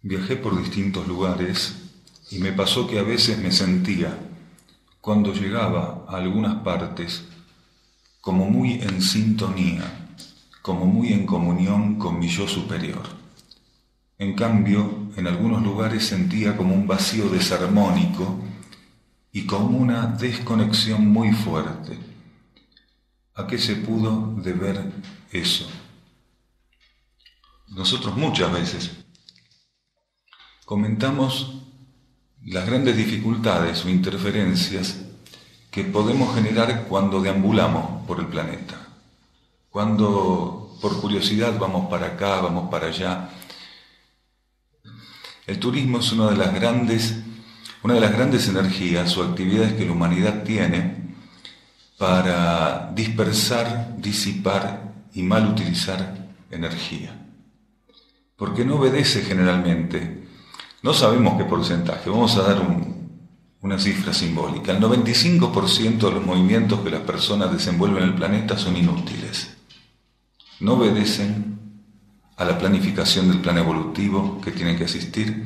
Viajé por distintos lugares y me pasó que a veces me sentía, cuando llegaba a algunas partes, como muy en sintonía, como muy en comunión con mi yo superior. En cambio, en algunos lugares sentía como un vacío desarmónico y como una desconexión muy fuerte. ¿A qué se pudo deber eso? Nosotros muchas veces comentamos las grandes dificultades o interferencias que podemos generar cuando deambulamos por el planeta, cuando por curiosidad vamos para acá, vamos para allá. El turismo es una de las grandes energías o actividades que la humanidad tiene para dispersar, disipar y mal utilizar energía. Porque no obedece generalmente, no sabemos qué porcentaje, vamos a dar una cifra simbólica. El 95% de los movimientos que las personas desenvuelven en el planeta son inútiles. No obedecen a la planificación del plan evolutivo que tiene que existir,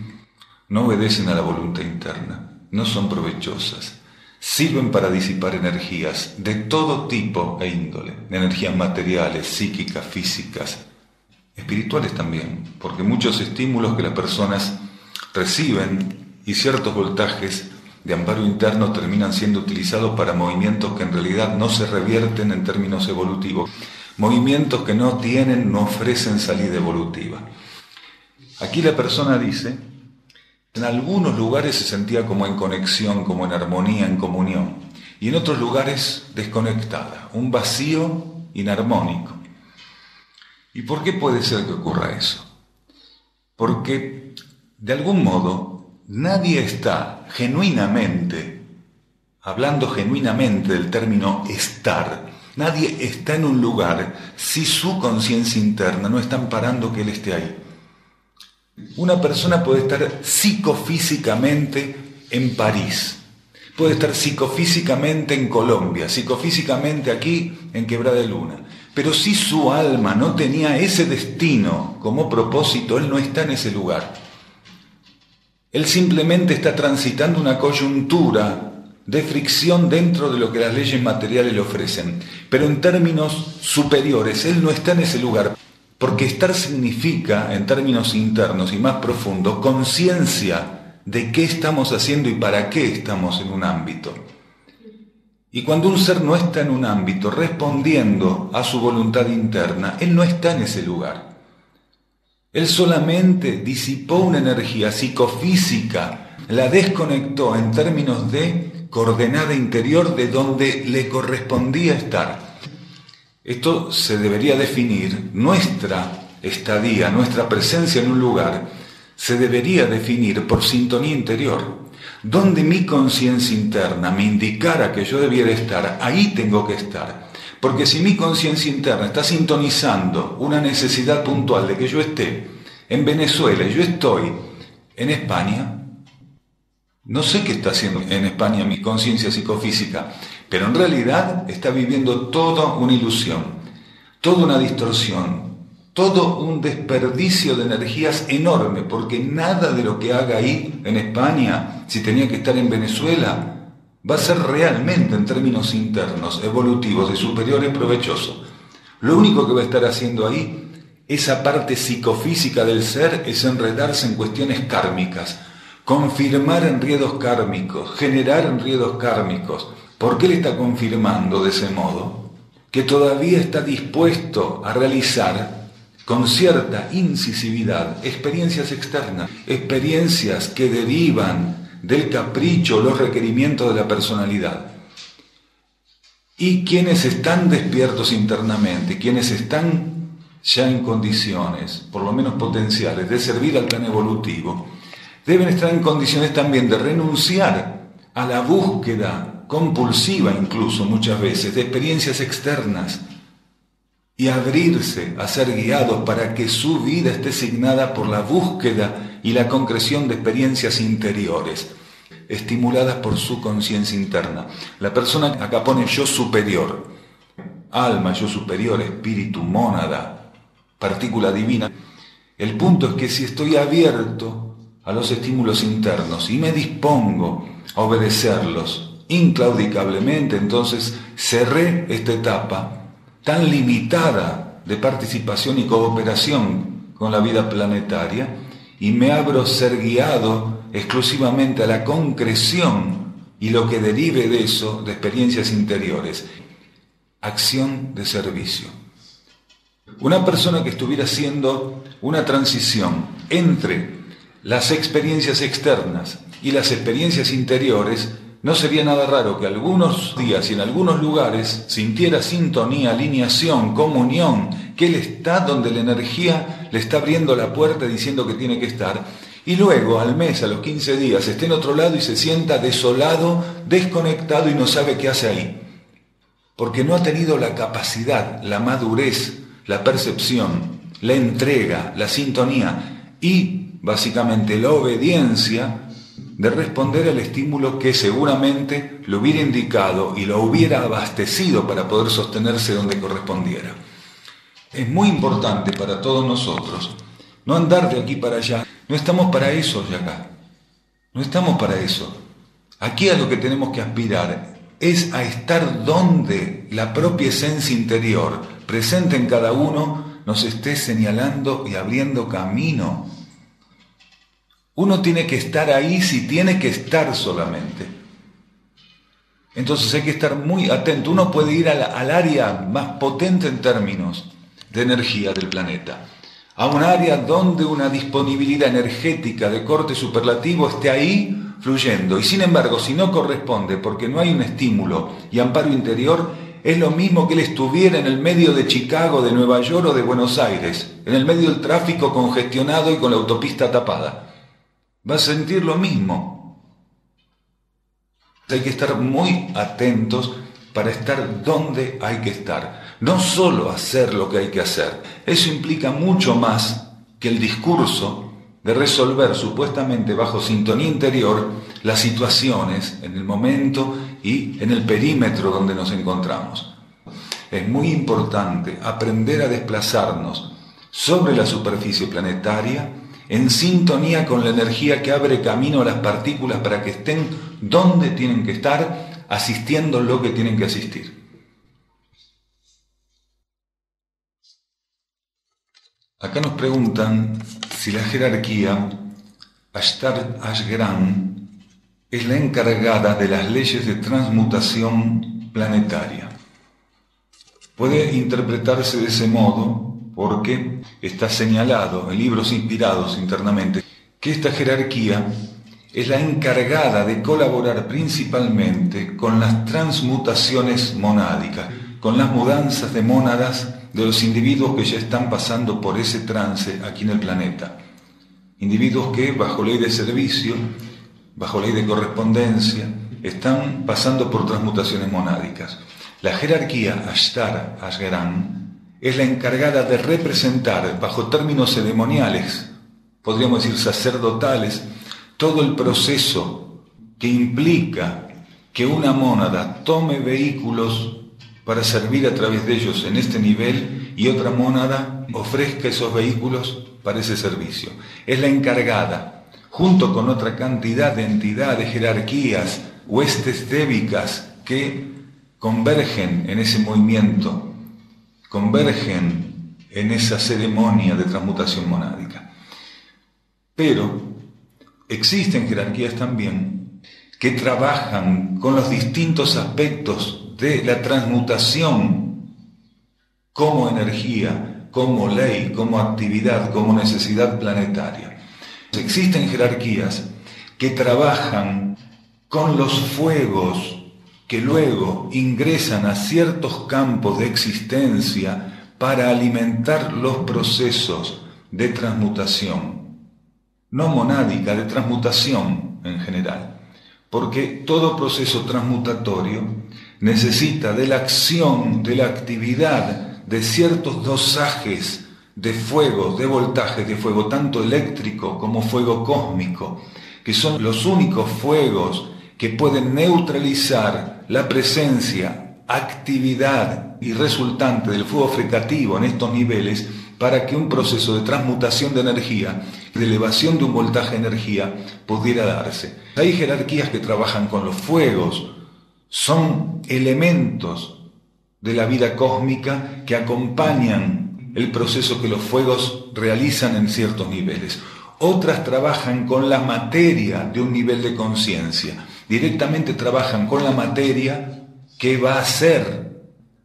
no obedecen a la voluntad interna, no son provechosas, sirven para disipar energías de todo tipo e índole, energías materiales, psíquicas, físicas, espirituales también, porque muchos estímulos que las personas reciben y ciertos voltajes de amparo interno terminan siendo utilizados para movimientos que en realidad no se revierten en términos evolutivos, movimientos que no ofrecen salida evolutiva. Aquí la persona dice, en algunos lugares se sentía como en conexión, como en armonía, en comunión, y en otros lugares desconectada, un vacío inarmónico. ¿Y por qué puede ser que ocurra eso? Porque, de algún modo, nadie está genuinamente, hablando genuinamente del término estar, nadie está en un lugar si su conciencia interna no está amparando que él esté ahí. Una persona puede estar psicofísicamente en París, puede estar psicofísicamente en Colombia, psicofísicamente aquí en Quebrada de Luna, pero si su alma no tenía ese destino como propósito, él no está en ese lugar. Él simplemente está transitando una coyuntura de fricción dentro de lo que las leyes materiales le ofrecen, pero en términos superiores, él no está en ese lugar, porque estar significa, en términos internos y más profundos, conciencia de qué estamos haciendo y para qué estamos en un ámbito. Y cuando un ser no está en un ámbito respondiendo a su voluntad interna, él no está en ese lugar. Él solamente disipó una energía psicofísica, la desconectó en términos de coordenada interior de donde le correspondía estar. Esto se debería definir, nuestra estadía, nuestra presencia en un lugar, se debería definir por sintonía interior. Donde mi conciencia interna me indicara que yo debiera estar, ahí tengo que estar. Porque si mi conciencia interna está sintonizando una necesidad puntual de que yo esté en Venezuela y yo estoy en España, no sé qué está haciendo en España mi conciencia psicofísica, pero en realidad está viviendo toda una ilusión, toda una distorsión, todo un desperdicio de energías enorme, porque nada de lo que haga ahí en España, si tenía que estar en Venezuela, va a ser realmente en términos internos, evolutivos, de superiores provechoso. Lo único que va a estar haciendo ahí, esa parte psicofísica del ser, es enredarse en cuestiones kármicas, confirmar enredos kármicos, generar enredos kármicos. ¿Por qué le está confirmando de ese modo? Que todavía está dispuesto a realizar con cierta incisividad experiencias externas, experiencias que derivan del capricho, los requerimientos de la personalidad. Y quienes están despiertos internamente, quienes están ya en condiciones, por lo menos potenciales, de servir al plan evolutivo, deben estar en condiciones también de renunciar a la búsqueda compulsiva, incluso muchas veces, de experiencias externas, y abrirse a ser guiados para que su vida esté signada por la búsqueda y la concreción de experiencias interiores, estimuladas por su conciencia interna. La persona acá pone yo superior, alma, yo superior, espíritu, mónada, partícula divina. El punto es que si estoy abierto a los estímulos internos y me dispongo a obedecerlos inclaudicablemente, entonces cerré esta etapa tan limitada de participación y cooperación con la vida planetaria y me abro a ser guiado exclusivamente a la concreción y lo que derive de eso, de experiencias interiores. Acción de servicio. Una persona que estuviera haciendo una transición entre las experiencias externas y las experiencias interiores, no sería nada raro que algunos días y en algunos lugares sintiera sintonía, alineación, comunión, que él está donde la energía le está abriendo la puerta diciendo que tiene que estar, y luego al mes, a los 15 días, esté en otro lado y se sienta desolado, desconectado y no sabe qué hace ahí. Porque no ha tenido la capacidad, la madurez, la percepción, la entrega, la sintonía y básicamente la obediencia de responder al estímulo que seguramente lo hubiera indicado y lo hubiera abastecido para poder sostenerse donde correspondiera. Es muy importante para todos nosotros no andar de aquí para allá. No estamos para eso de acá. No estamos para eso. Aquí a lo que tenemos que aspirar es a estar donde la propia esencia interior, presente en cada uno, nos esté señalando y abriendo camino. Uno tiene que estar ahí si tiene que estar solamente. Entonces hay que estar muy atento. Uno puede ir al área más potente en términos de energía del planeta, a un área donde una disponibilidad energética de corte superlativo esté ahí fluyendo. Y sin embargo, si no corresponde porque no hay un estímulo y amparo interior, es lo mismo que él estuviera en el medio de Chicago, de Nueva York o de Buenos Aires, en el medio del tráfico congestionado y con la autopista tapada. Va a sentir lo mismo. Hay que estar muy atentos para estar donde hay que estar. No solo hacer lo que hay que hacer. Eso implica mucho más que el discurso de resolver supuestamente bajo sintonía interior las situaciones en el momento y en el perímetro donde nos encontramos. Es muy importante aprender a desplazarnos sobre la superficie planetaria en sintonía con la energía que abre camino a las partículas para que estén donde tienen que estar, asistiendo lo que tienen que asistir. Acá nos preguntan si la jerarquía Ashtar Ashgeran es la encargada de las leyes de transmutación planetaria. Puede interpretarse de ese modo porque está señalado en libros inspirados internamente que esta jerarquía es la encargada de colaborar principalmente con las transmutaciones monádicas, con las mudanzas de mónadas de los individuos que ya están pasando por ese trance aquí en el planeta. Individuos que, bajo ley de servicio, bajo ley de correspondencia, están pasando por transmutaciones monádicas. La jerarquía Ashtar Ashgeran es la encargada de representar, bajo términos ceremoniales, podríamos decir sacerdotales, todo el proceso que implica que una mónada tome vehículos para servir a través de ellos en este nivel y otra mónada ofrezca esos vehículos para ese servicio. Es la encargada, junto con otra cantidad de entidades, jerarquías, huestes débicas que convergen en ese movimiento, convergen en esa ceremonia de transmutación monádica. Pero existen jerarquías también que trabajan con los distintos aspectos de la transmutación como energía, como ley, como actividad, como necesidad planetaria. Existen jerarquías que trabajan con los fuegos que luego ingresan a ciertos campos de existencia para alimentar los procesos de transmutación, no monádica, de transmutación en general, porque todo proceso transmutatorio necesita de la acción, de la actividad, de ciertos dosajes de fuego, de voltaje de fuego, tanto eléctrico como fuego cósmico, que son los únicos fuegos que pueden neutralizar la presencia, actividad y resultante del fuego frecativo en estos niveles para que un proceso de transmutación de energía de elevación de un voltaje de energía pudiera darse. Hay jerarquías que trabajan con los fuegos, son elementos de la vida cósmica que acompañan el proceso que los fuegos realizan en ciertos niveles. Otras trabajan con la materia de un nivel de conciencia, directamente trabajan con la materia que va a ser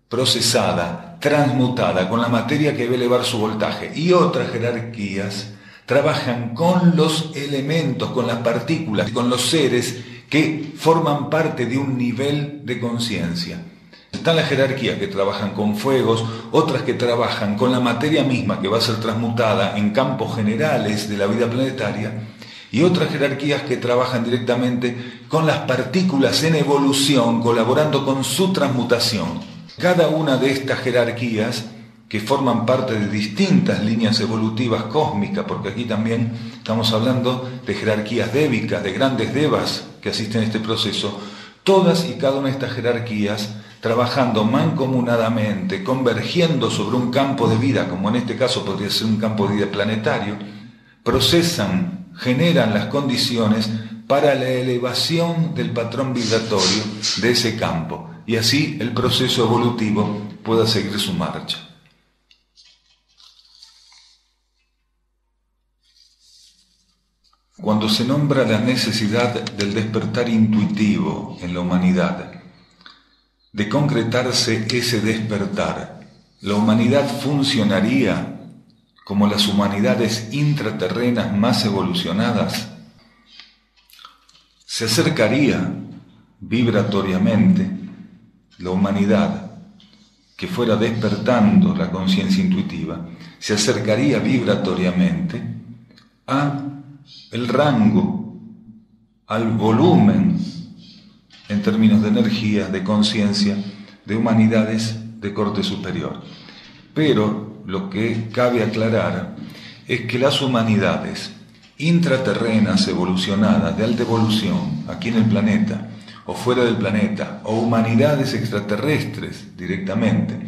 procesada, transmutada, con la materia que va a elevar su voltaje. Y otras jerarquías trabajan con los elementos, con las partículas, con los seres que forman parte de un nivel de conciencia. Están las jerarquías que trabajan con fuegos, otras que trabajan con la materia misma que va a ser transmutada en campos generales de la vida planetaria, y otras jerarquías que trabajan directamente con las partículas en evolución, colaborando con su transmutación. Cada una de estas jerarquías, que forman parte de distintas líneas evolutivas cósmicas, porque aquí también estamos hablando de jerarquías débicas, de grandes devas que asisten a este proceso, todas y cada una de estas jerarquías trabajando mancomunadamente, convergiendo sobre un campo de vida, como en este caso podría ser un campo de vida planetario, procesan, generan las condiciones para la elevación del patrón vibratorio de ese campo, y así el proceso evolutivo pueda seguir su marcha. Cuando se nombra la necesidad del despertar intuitivo en la humanidad, de concretarse ese despertar, la humanidad funcionaría como las humanidades intraterrenas más evolucionadas, se acercaría vibratoriamente la humanidad que fuera despertando la conciencia intuitiva, se acercaría vibratoriamente a el rango, al volumen, en términos de energía, de conciencia, de humanidades de corte superior. Pero lo que cabe aclarar es que las humanidades intraterrenas evolucionadas, de alta evolución, aquí en el planeta, o fuera del planeta, o humanidades extraterrestres directamente,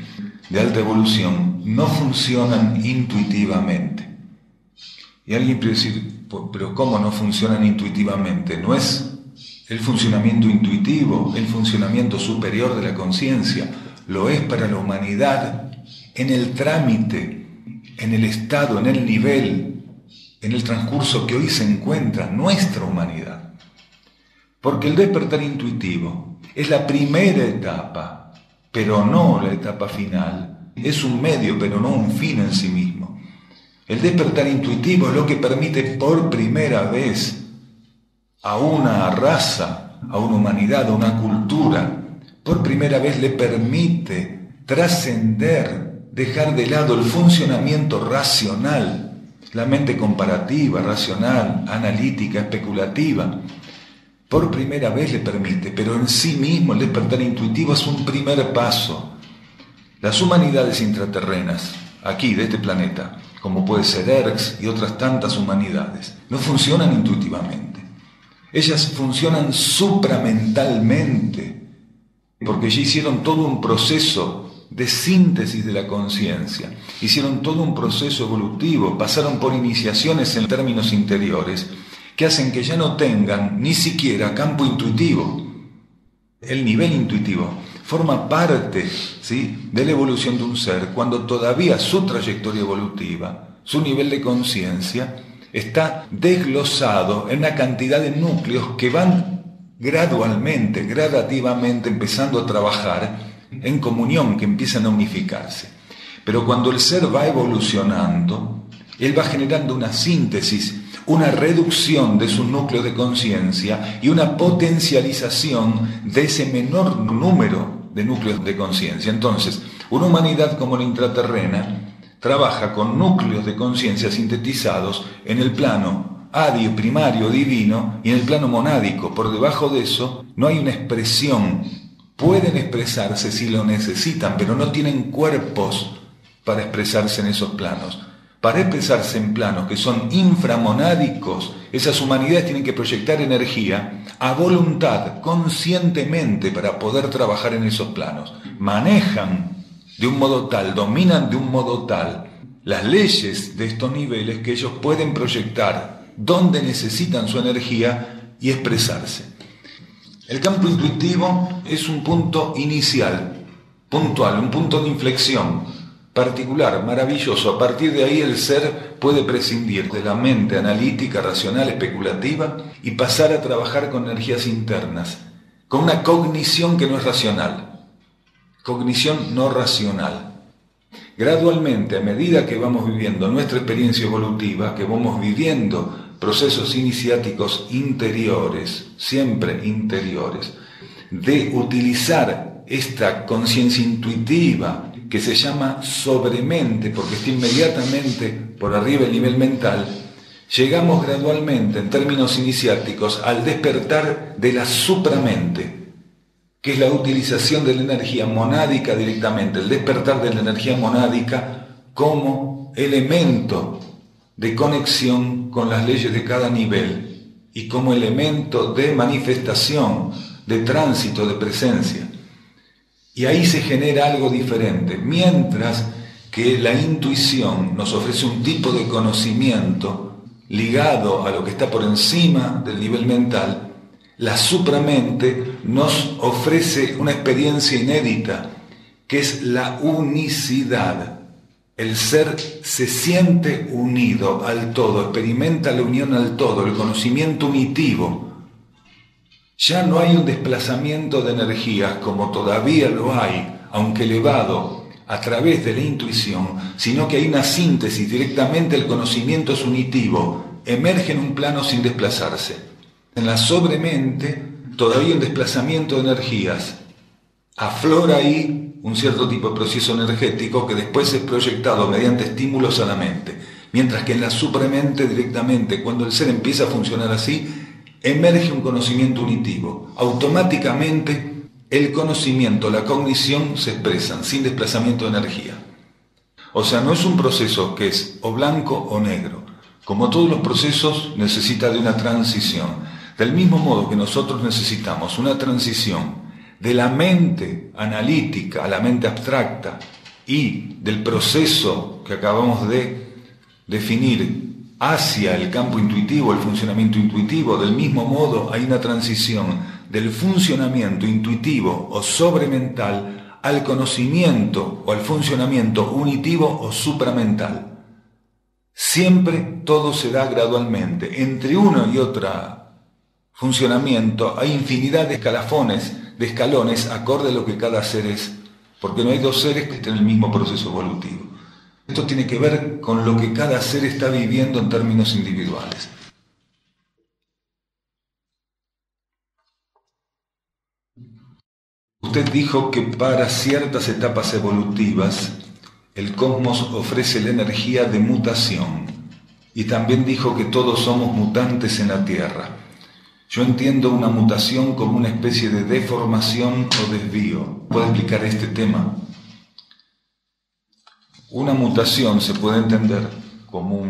de alta evolución, no funcionan intuitivamente. Y alguien puede decir, pero ¿cómo no funcionan intuitivamente? No es el funcionamiento intuitivo, el funcionamiento superior de la conciencia, lo es para la humanidad en el trámite, en el estado, en el nivel, en el transcurso que hoy se encuentra nuestra humanidad. Porque el despertar intuitivo es la primera etapa, pero no la etapa final. Es un medio, pero no un fin en sí mismo. El despertar intuitivo es lo que permite por primera vez a una raza, a una humanidad, a una cultura, por primera vez le permite trascender, dejar de lado el funcionamiento racional, la mente comparativa, racional, analítica, especulativa. Por primera vez le permite, pero en sí mismo el despertar intuitivo es un primer paso. Las humanidades intraterrenas, aquí de este planeta, como puede ser ERX y otras tantas humanidades, no funcionan intuitivamente. Ellas funcionan supramentalmente, porque ya hicieron todo un proceso de síntesis de la conciencia, hicieron todo un proceso evolutivo, pasaron por iniciaciones en términos interiores, que hacen que ya no tengan ni siquiera campo intuitivo. El nivel intuitivo forma parte, ¿sí?, de la evolución de un ser cuando todavía su trayectoria evolutiva, su nivel de conciencia, está desglosado en una cantidad de núcleos que van gradualmente, gradativamente empezando a trabajar en comunión, que empiezan a unificarse. Pero cuando el ser va evolucionando, él va generando una síntesis, una reducción de sus núcleos de conciencia y una potencialización de ese menor número de núcleos de conciencia. Entonces, una humanidad como la intraterrena trabaja con núcleos de conciencia sintetizados en el plano adi, primario, divino, y en el plano monádico. Por debajo de eso no hay una expresión. Pueden expresarse si lo necesitan, pero no tienen cuerpos para expresarse en esos planos. Para expresarse en planos que son inframonádicos, esas humanidades tienen que proyectar energía a voluntad, conscientemente, para poder trabajar en esos planos. Manejan de un modo tal, dominan de un modo tal las leyes de estos niveles que ellos pueden proyectar, donde necesitan su energía y expresarse. El campo intuitivo es un punto inicial, puntual, un punto de inflexión particular, maravilloso. A partir de ahí el ser puede prescindir de la mente analítica, racional, especulativa y pasar a trabajar con energías internas, con una cognición que no es racional, cognición no racional. Gradualmente, a medida que vamos viviendo nuestra experiencia evolutiva, que vamos viviendo procesos iniciáticos interiores, siempre interiores, de utilizar esta conciencia intuitiva que se llama sobremente, porque está inmediatamente por arriba del nivel mental, llegamos gradualmente, en términos iniciáticos, al despertar de la supramente, que es la utilización de la energía monádica directamente, el despertar de la energía monádica como elemento de conexión con las leyes de cada nivel y como elemento de manifestación, de tránsito, de presencia. Y ahí se genera algo diferente, mientras que la intuición nos ofrece un tipo de conocimiento ligado a lo que está por encima del nivel mental. La supramente nos ofrece una experiencia inédita, que es la unicidad. El ser se siente unido al todo, experimenta la unión al todo, el conocimiento unitivo. Ya no hay un desplazamiento de energías como todavía lo hay, aunque elevado a través de la intuición, sino que hay una síntesis, directamente el conocimiento es unitivo, emerge en un plano sin desplazarse. En la sobremente todavía un desplazamiento de energías, aflora ahí un cierto tipo de proceso energético que después es proyectado mediante estímulos a la mente, mientras que en la supramente directamente, cuando el ser empieza a funcionar así, emerge un conocimiento unitivo. Automáticamente el conocimiento, la cognición se expresan sin desplazamiento de energía. O sea, no es un proceso que es o blanco o negro. Como todos los procesos, necesita de una transición. Del mismo modo que nosotros necesitamos una transición de la mente analítica a la mente abstracta y del proceso que acabamos de definir hacia el campo intuitivo, el funcionamiento intuitivo, del mismo modo hay una transición del funcionamiento intuitivo o sobremental al conocimiento o al funcionamiento unitivo o supramental. Siempre todo se da gradualmente. Entre uno y otro funcionamiento hay infinidad de escalones, acorde a lo que cada ser es, porque no hay dos seres que estén en el mismo proceso evolutivo. Esto tiene que ver con lo que cada ser está viviendo en términos individuales. Usted dijo que para ciertas etapas evolutivas el cosmos ofrece la energía de mutación y también dijo que todos somos mutantes en la Tierra. Yo entiendo una mutación como una especie de deformación o desvío. ¿Puede explicar este tema? Una mutación se puede entender como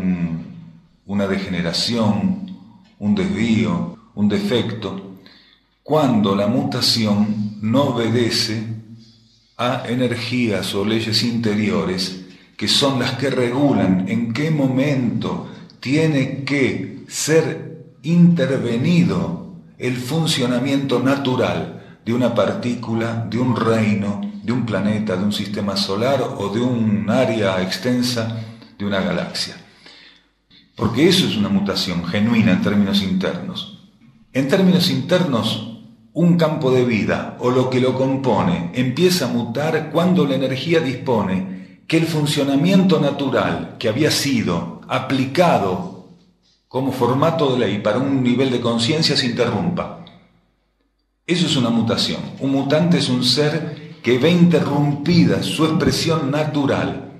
una degeneración, un desvío, un defecto, cuando la mutación no obedece a energías o leyes interiores que son las que regulan en qué momento tiene que ser intervenido el funcionamiento natural de una partícula, de un reino, de un planeta, de un sistema solar o de un área extensa de una galaxia. Porque eso es una mutación genuina en términos internos. En términos internos, un campo de vida o lo que lo compone empieza a mutar cuando la energía dispone que el funcionamiento natural que había sido aplicado como formato de ley para un nivel de conciencia se interrumpa. Eso es una mutación. Un mutante es un ser que ve interrumpida su expresión natural.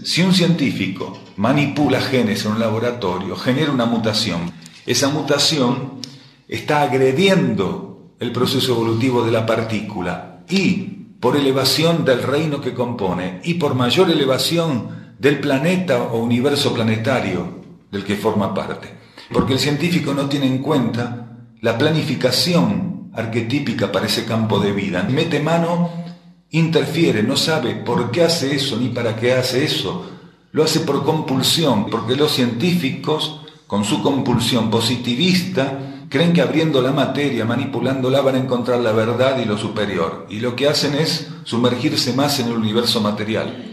Si un científico manipula genes en un laboratorio, genera una mutación. Esa mutación está agrediendo el proceso evolutivo de la partícula y por elevación del reino que compone y por mayor elevación del planeta o universo planetario del que forma parte. Porque el científico no tiene en cuenta la planificación arquetípica para ese campo de vida. Mete mano, interfiere, no sabe por qué hace eso ni para qué hace eso. lo hace por compulsión, porque los científicos, con su compulsión positivista, creen que abriendo la materia, manipulándola, van a encontrar la verdad y lo superior. Y lo que hacen es sumergirse más en el universo material,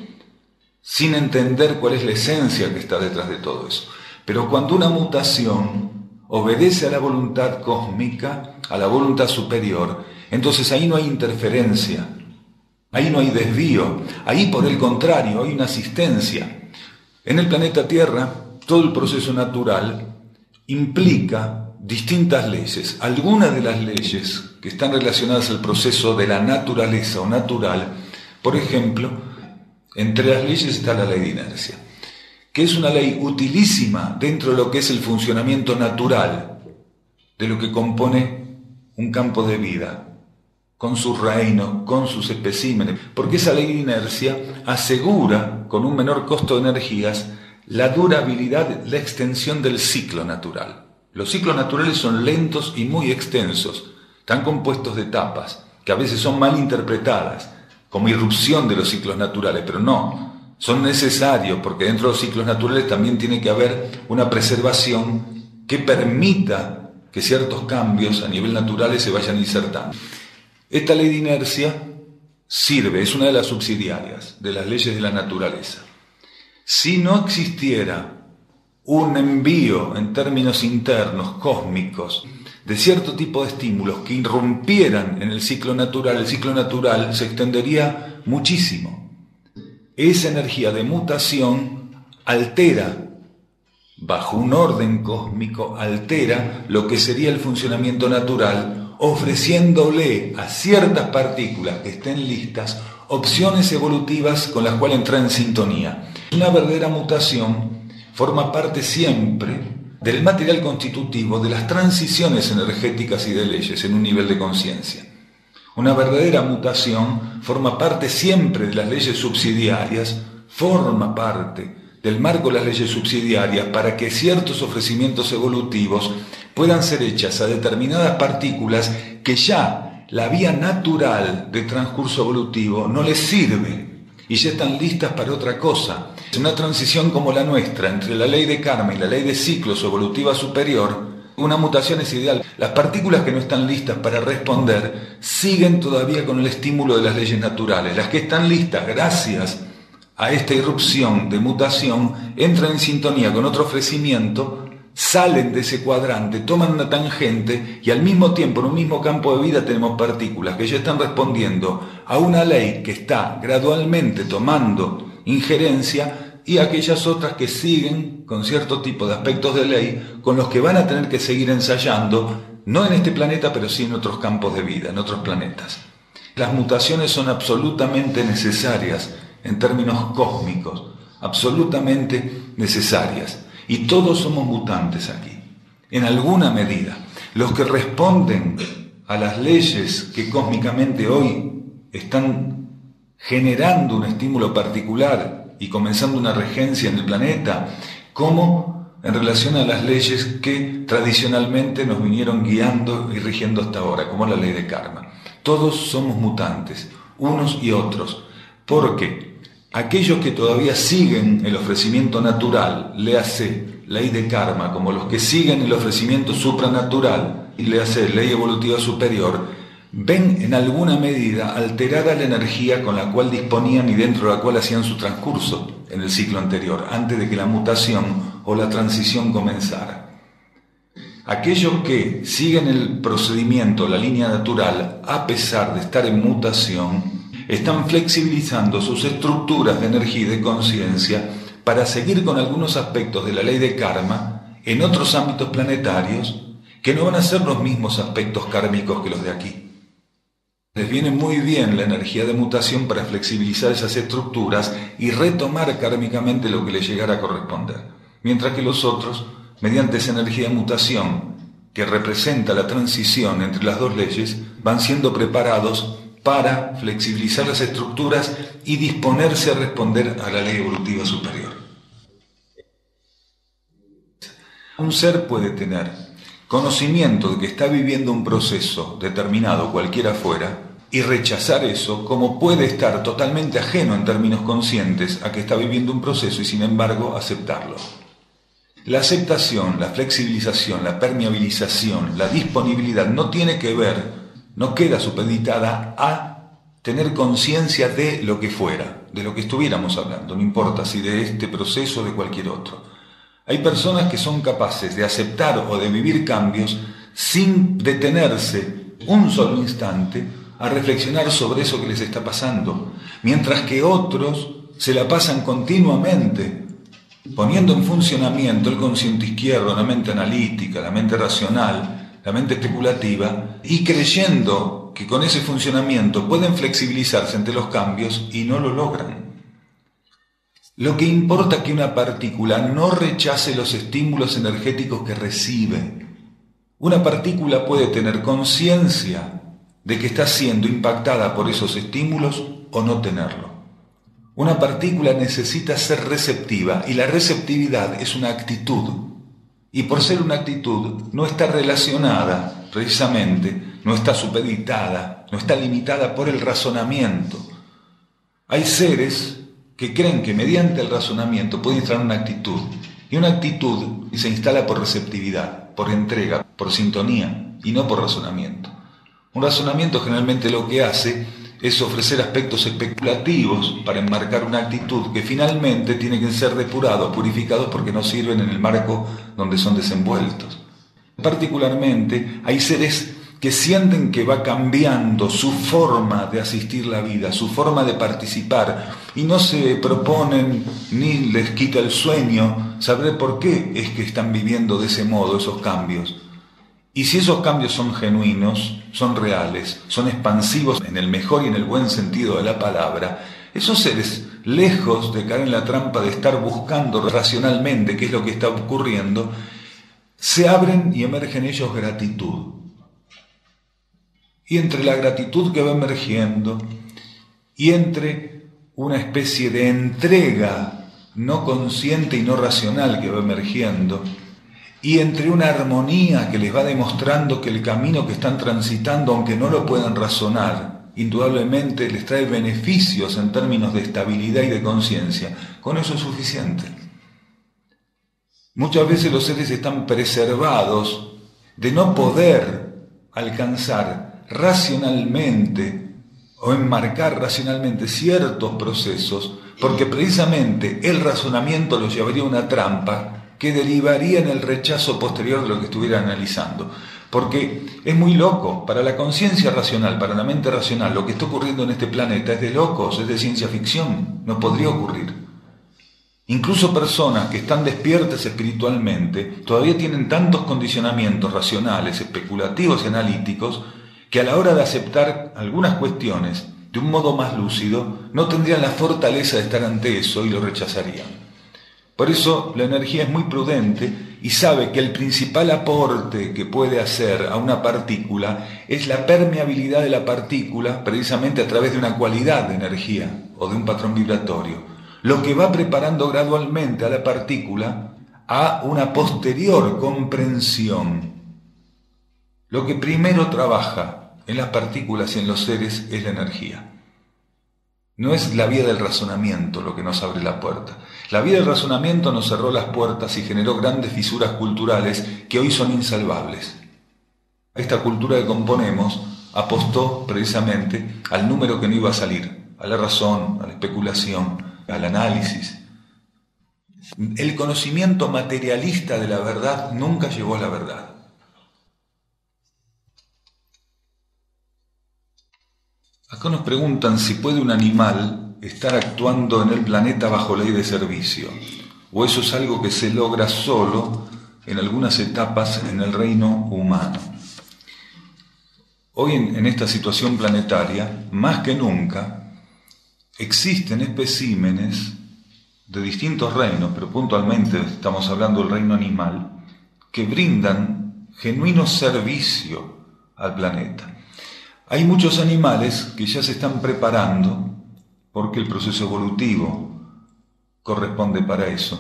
sin entender cuál es la esencia que está detrás de todo eso. Pero cuando una mutación obedece a la voluntad cósmica, a la voluntad superior, entonces ahí no hay interferencia, ahí no hay desvío, ahí por el contrario hay una asistencia. En el planeta Tierra, todo el proceso natural implica distintas leyes. Algunas de las leyes que están relacionadas al proceso de la naturaleza o natural, por ejemplo, entre las leyes está la ley de inercia, que es una ley utilísima dentro de lo que es el funcionamiento natural de lo que compone un campo de vida, con sus reinos, con sus especímenes, porque esa ley de inercia asegura, con un menor costo de energías, la durabilidad, la extensión del ciclo natural. Los ciclos naturales son lentos y muy extensos, están compuestos de etapas, que a veces son mal interpretadas, como irrupción de los ciclos naturales, pero no, son necesarios, porque dentro de los ciclos naturales también tiene que haber una preservación que permita que ciertos cambios a nivel natural se vayan insertando. Esta ley de inercia sirve, es una de las subsidiarias de las leyes de la naturaleza. Si no existiera un envío en términos internos, cósmicos, de cierto tipo de estímulos que irrumpieran en el ciclo natural se extendería muchísimo. Esa energía de mutación altera, bajo un orden cósmico, altera lo que sería el funcionamiento natural, ofreciéndole a ciertas partículas que estén listas opciones evolutivas con las cuales entrar en sintonía. Una verdadera mutación forma parte siempre del material constitutivo de las transiciones energéticas y de leyes en un nivel de conciencia. Una verdadera mutación forma parte siempre de las leyes subsidiarias, forma parte del marco de las leyes subsidiarias para que ciertos ofrecimientos evolutivos puedan ser hechas a determinadas partículas que ya la vía natural de transcurso evolutivo no les sirve y ya están listas para otra cosa. Una transición como la nuestra entre la ley de karma y la ley de ciclos evolutiva superior, una mutación es ideal. Las partículas que no están listas para responder siguen todavía con el estímulo de las leyes naturales. Las que están listas gracias a esta irrupción de mutación entran en sintonía con otro ofrecimiento, salen de ese cuadrante, toman una tangente y al mismo tiempo en un mismo campo de vida tenemos partículas que ya están respondiendo a una ley que está gradualmente tomando injerencia y aquellas otras que siguen con cierto tipo de aspectos de ley con los que van a tener que seguir ensayando, no en este planeta pero sí en otros campos de vida, en otros planetas. Las mutaciones son absolutamente necesarias en términos cósmicos, absolutamente necesarias. Y todos somos mutantes aquí, en alguna medida. Los que responden a las leyes que cósmicamente hoy están generando un estímulo particular y comenzando una regencia en el planeta, como en relación a las leyes que tradicionalmente nos vinieron guiando y rigiendo hasta ahora, como la ley de karma. Todos somos mutantes, unos y otros, porque aquellos que todavía siguen el ofrecimiento natural, léase ley de karma, como los que siguen el ofrecimiento supranatural, y léase ley evolutiva superior, ven en alguna medida alterada la energía con la cual disponían y dentro de la cual hacían su transcurso en el ciclo anterior, antes de que la mutación o la transición comenzara. Aquellos que siguen el procedimiento, la línea natural, a pesar de estar en mutación, están flexibilizando sus estructuras de energía y de conciencia para seguir con algunos aspectos de la ley de karma en otros ámbitos planetarios que no van a ser los mismos aspectos kármicos que los de aquí. Les viene muy bien la energía de mutación para flexibilizar esas estructuras y retomar kármicamente lo que les llegara a corresponder, mientras que los otros, mediante esa energía de mutación que representa la transición entre las dos leyes, van siendo preparados para flexibilizar las estructuras y disponerse a responder a la ley evolutiva superior. Un ser puede tener conocimiento de que está viviendo un proceso determinado, cualquiera fuera, y rechazar eso, como puede estar totalmente ajeno en términos conscientes a que está viviendo un proceso y sin embargo aceptarlo. La aceptación, la flexibilización, la permeabilización, la disponibilidad no tiene que ver, no queda supeditada a tener conciencia de lo que fuera, de lo que estuviéramos hablando, no importa si de este proceso o de cualquier otro. Hay personas que son capaces de aceptar o de vivir cambios sin detenerse un solo instante a reflexionar sobre eso que les está pasando, mientras que otros se la pasan continuamente poniendo en funcionamiento el consciente izquierdo, la mente analítica, la mente racional, la mente especulativa, y creyendo que con ese funcionamiento pueden flexibilizarse ante los cambios y no lo logran. Lo que importa es que una partícula no rechace los estímulos energéticos que recibe. Una partícula puede tener conciencia de que está siendo impactada por esos estímulos o no tenerlo. Una partícula necesita ser receptiva y la receptividad es una actitud. Y por ser una actitud no está relacionada, precisamente, no está supeditada, no está limitada por el razonamiento. Hay seres que creen que mediante el razonamiento puede instalar una actitud. Y una actitud se instala por receptividad, por entrega, por sintonía y no por razonamiento. Un razonamiento generalmente lo que hace es ofrecer aspectos especulativos para enmarcar una actitud que finalmente tiene que ser depurados, purificados porque no sirven en el marco donde son desenvueltos. Particularmente hay seres que sienten que va cambiando su forma de asistir la vida, su forma de participar, y no se proponen ni les quita el sueño saber por qué es que están viviendo de ese modo esos cambios. Y si esos cambios son genuinos, son reales, son expansivos en el mejor y en el buen sentido de la palabra, esos seres, lejos de caer en la trampa de estar buscando racionalmente qué es lo que está ocurriendo, se abren y emerge en ellos gratitud. Y entre la gratitud que va emergiendo y entre una especie de entrega no consciente y no racional que va emergiendo, y entre una armonía que les va demostrando que el camino que están transitando, aunque no lo puedan razonar, indudablemente les trae beneficios en términos de estabilidad y de conciencia, con eso es suficiente. Muchas veces los seres están preservados de no poder alcanzar racionalmente o enmarcar racionalmente ciertos procesos, porque precisamente el razonamiento los llevaría a una trampa que derivaría en el rechazo posterior de lo que estuviera analizando. Porque es muy loco, para la conciencia racional, para la mente racional, lo que está ocurriendo en este planeta es de locos, es de ciencia ficción, no podría ocurrir. Incluso personas que están despiertas espiritualmente todavía tienen tantos condicionamientos racionales, especulativos y analíticos que a la hora de aceptar algunas cuestiones de un modo más lúcido no tendrían la fortaleza de estar ante eso y lo rechazarían. Por eso la energía es muy prudente y sabe que el principal aporte que puede hacer a una partícula es la permeabilidad de la partícula precisamente a través de una cualidad de energía o de un patrón vibratorio, lo que va preparando gradualmente a la partícula a una posterior comprensión. Lo que primero trabaja en las partículas y en los seres es la energía. No es la vía del razonamiento lo que nos abre la puerta. La vía del razonamiento nos cerró las puertas y generó grandes fisuras culturales que hoy son insalvables. Esta cultura que componemos apostó precisamente al número que no iba a salir, a la razón, a la especulación, al análisis. El conocimiento materialista de la verdad nunca llevó a la verdad. Acá nos preguntan si puede un animal estar actuando en el planeta bajo ley de servicio, o eso es algo que se logra solo en algunas etapas en el reino humano. Hoy en esta situación planetaria, más que nunca, existen especímenes de distintos reinos, pero puntualmente estamos hablando del reino animal, que brindan genuino servicio al planeta. Hay muchos animales que ya se están preparando, porque el proceso evolutivo corresponde para eso,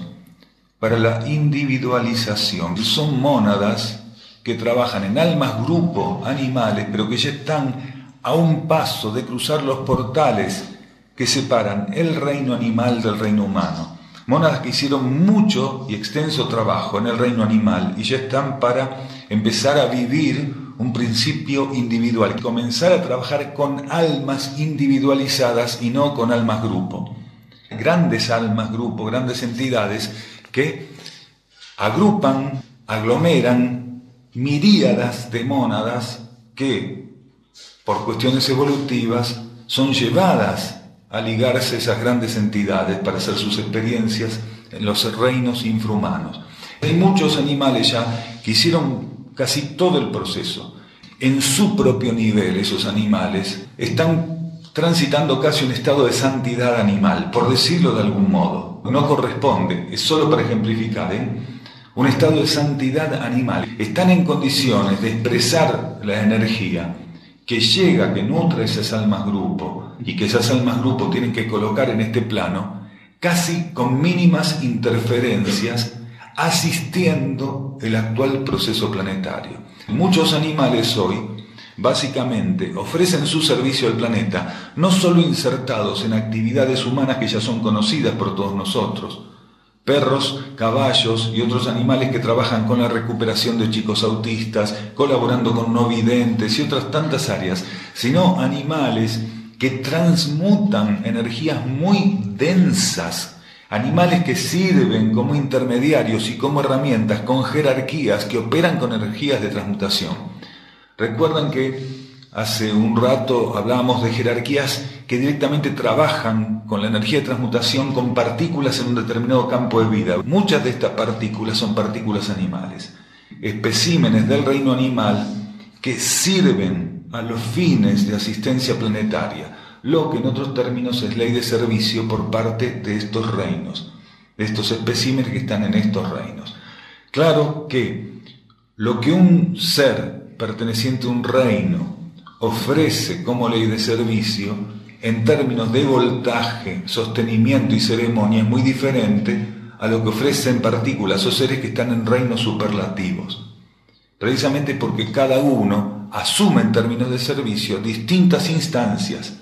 para la individualización. Son mónadas que trabajan en almas grupo animales, pero que ya están a un paso de cruzar los portales que separan el reino animal del reino humano. Mónadas que hicieron mucho y extenso trabajo en el reino animal y ya están para empezar a vivir un principio individual, comenzar a trabajar con almas individualizadas y no con almas grupo. Grandes almas grupo, grandes entidades que agrupan, aglomeran miríadas de mónadas que, por cuestiones evolutivas, son llevadas a ligarse a esas grandes entidades para hacer sus experiencias en los reinos infrahumanos. Hay muchos animales ya que hicieron casi todo el proceso. En su propio nivel, esos animales están transitando casi un estado de santidad animal, por decirlo de algún modo. No corresponde, es solo para ejemplificar, un estado de santidad animal. Están en condiciones de expresar la energía que llega, que nutre esas almas grupo y que esas almas grupo tienen que colocar en este plano, casi con mínimas interferencias, asistiendo el actual proceso planetario. Muchos animales hoy, básicamente, ofrecen su servicio al planeta, no solo insertados en actividades humanas que ya son conocidas por todos nosotros, perros, caballos y otros animales que trabajan con la recuperación de chicos autistas, colaborando con no videntes y otras tantas áreas, sino animales que transmutan energías muy densas, animales que sirven como intermediarios y como herramientas con jerarquías que operan con energías de transmutación. Recuerdan que hace un rato hablábamos de jerarquías que directamente trabajan con la energía de transmutación con partículas en un determinado campo de vida. Muchas de estas partículas son partículas animales, especímenes del reino animal que sirven a los fines de asistencia planetaria, lo que en otros términos es ley de servicio por parte de estos reinos, de estos especímenes que están en estos reinos. Claro que lo que un ser perteneciente a un reino ofrece como ley de servicio, en términos de voltaje, sostenimiento y ceremonia, es muy diferente a lo que ofrecen partículas o seres que están en reinos superlativos. Precisamente porque cada uno asume en términos de servicio distintas instancias.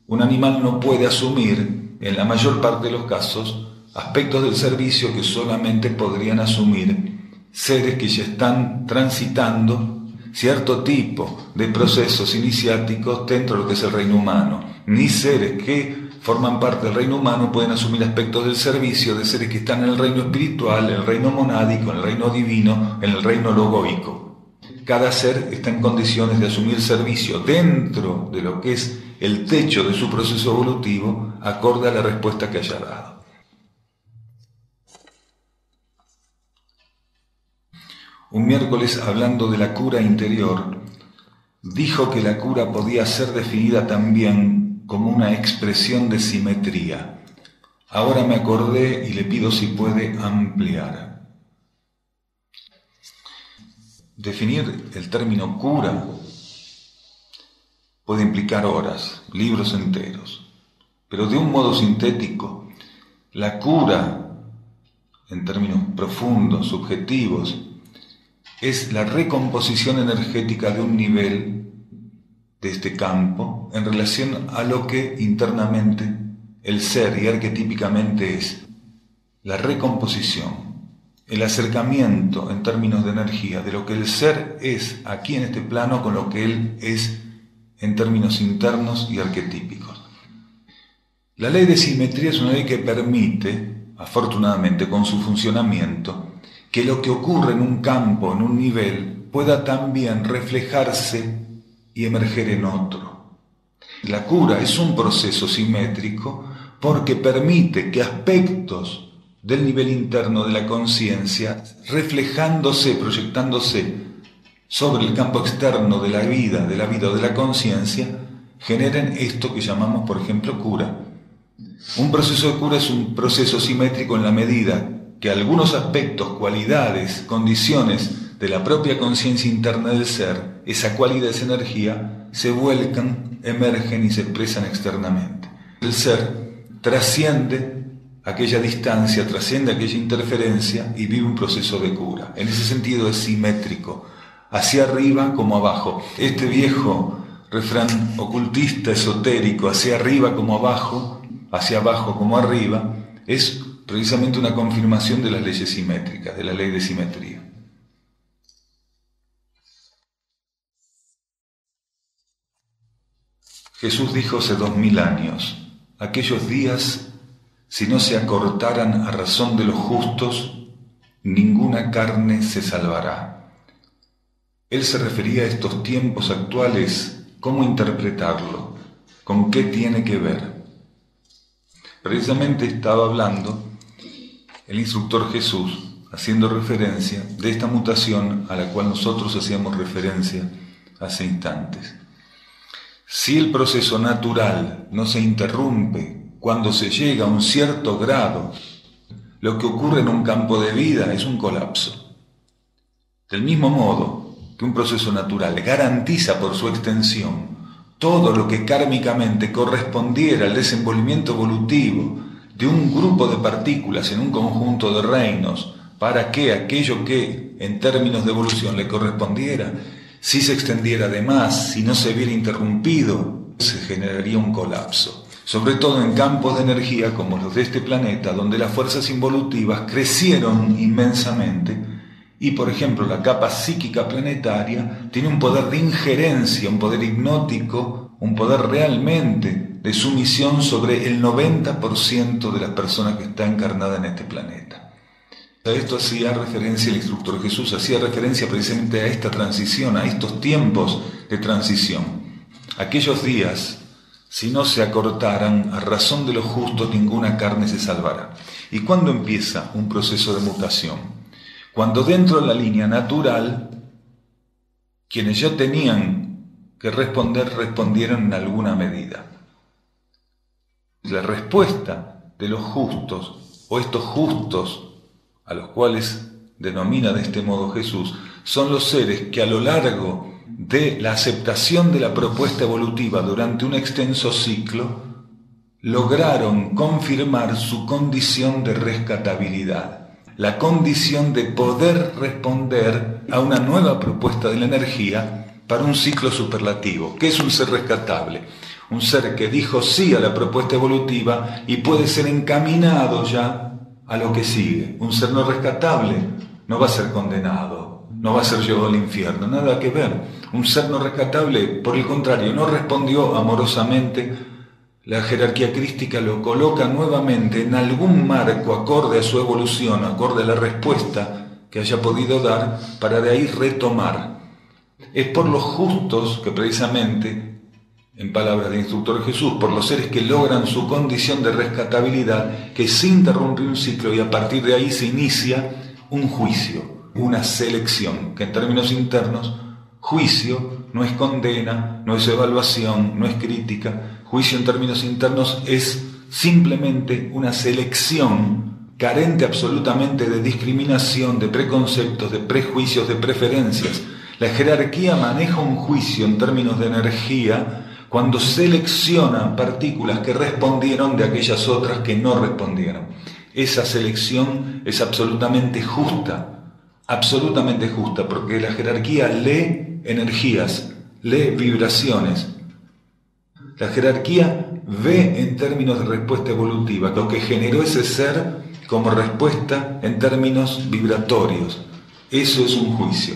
Un animal no puede asumir, en la mayor parte de los casos, aspectos del servicio que solamente podrían asumir seres que ya están transitando cierto tipo de procesos iniciáticos dentro de lo que es el reino humano. Ni seres que forman parte del reino humano pueden asumir aspectos del servicio de seres que están en el reino espiritual, en el reino monádico, en el reino divino, en el reino logoico. Cada ser está en condiciones de asumir servicio dentro de lo que es el techo de su proceso evolutivo, acorde a la respuesta que haya dado. Un miércoles, hablando de la cura interior, dijo que la cura podía ser definida también como una expresión de simetría. Ahora me acordé y le pido si puede ampliar. Definir el término cura puede implicar horas, libros enteros, pero de un modo sintético, la cura, en términos profundos, subjetivos, es la recomposición energética de un nivel de este campo en relación a lo que internamente el ser y arquetípicamente es. La recomposición, el acercamiento en términos de energía de lo que el ser es aquí en este plano con lo que él es en términos internos y arquetípicos. La ley de simetría es una ley que permite, afortunadamente con su funcionamiento, que lo que ocurre en un campo, en un nivel, pueda también reflejarse y emerger en otro. La cura es un proceso simétrico porque permite que aspectos del nivel interno de la conciencia, reflejándose, proyectándose sobre el campo externo de la vida o de la conciencia, generen esto que llamamos, por ejemplo, cura. Un proceso de cura es un proceso simétrico en la medida que algunos aspectos, cualidades, condiciones de la propia conciencia interna del ser, esa cualidad, esa energía, se vuelcan, emergen y se expresan externamente. El ser trasciende aquella distancia, trasciende aquella interferencia y vive un proceso de cura. En ese sentido es simétrico, hacia arriba como abajo. Este viejo refrán ocultista, esotérico, hacia arriba como abajo, hacia abajo como arriba, es precisamente una confirmación de las leyes simétricas, de la ley de simetría. Jesús dijo hace 2000 años, aquellos días, si no se acortaran a razón de los justos, ninguna carne se salvará. Él se refería a estos tiempos actuales. ¿Cómo interpretarlo? ¿Con qué tiene que ver? Precisamente estaba hablando el instructor Jesús, haciendo referencia de esta mutación a la cual nosotros hacíamos referencia hace instantes. Si el proceso natural no se interrumpe cuando se llega a un cierto grado, lo que ocurre en un campo de vida es un colapso. Del mismo modo que un proceso natural garantiza por su extensión todo lo que kármicamente correspondiera al desenvolvimiento evolutivo de un grupo de partículas en un conjunto de reinos, para que aquello que en términos de evolución le correspondiera, si se extendiera de más, si no se viera interrumpido, se generaría un colapso. Sobre todo en campos de energía como los de este planeta, donde las fuerzas involutivas crecieron inmensamente y, por ejemplo, la capa psíquica planetaria tiene un poder de injerencia, un poder hipnótico, un poder realmente de sumisión sobre el 90% de las personas que está encarnada en este planeta. A esto hacía referencia el instructor Jesús, hacía referencia precisamente a esta transición, a estos tiempos de transición. Aquellos días, si no se acortaran a razón de los justos, ninguna carne se salvará. ¿Y cuándo empieza un proceso de mutación? Cuando dentro de la línea natural, quienes ya tenían que responder, respondieron en alguna medida. La respuesta de los justos, o estos justos, a los cuales denomina de este modo Jesús, son los seres que a lo largo de la aceptación de la propuesta evolutiva durante un extenso ciclo, lograron confirmar su condición de rescatabilidad, la condición de poder responder a una nueva propuesta de la energía para un ciclo superlativo. ¿Qué es un ser rescatable? Un ser que dijo sí a la propuesta evolutiva y puede ser encaminado ya a lo que sigue. Un ser no rescatable no va a ser condenado, no va a ser llevado al infierno, nada que ver. Un ser no rescatable, por el contrario, no respondió amorosamente. La jerarquía crística lo coloca nuevamente en algún marco acorde a su evolución, acorde a la respuesta que haya podido dar, para de ahí retomar. Es por los justos que precisamente, en palabras del instructor Jesús, por los seres que logran su condición de rescatabilidad, que se interrumpe un ciclo y a partir de ahí se inicia un juicio, una selección, que en términos internos, juicio no es condena, no es evaluación, no es crítica. Juicio en términos internos es simplemente una selección carente absolutamente de discriminación, de preconceptos, de prejuicios, de preferencias. La jerarquía maneja un juicio en términos de energía cuando selecciona partículas que respondieron de aquellas otras que no respondieron. Esa selección es absolutamente justa, porque la jerarquía lee energías, lee vibraciones. La jerarquía ve en términos de respuesta evolutiva lo que generó ese ser como respuesta en términos vibratorios. Eso es un juicio.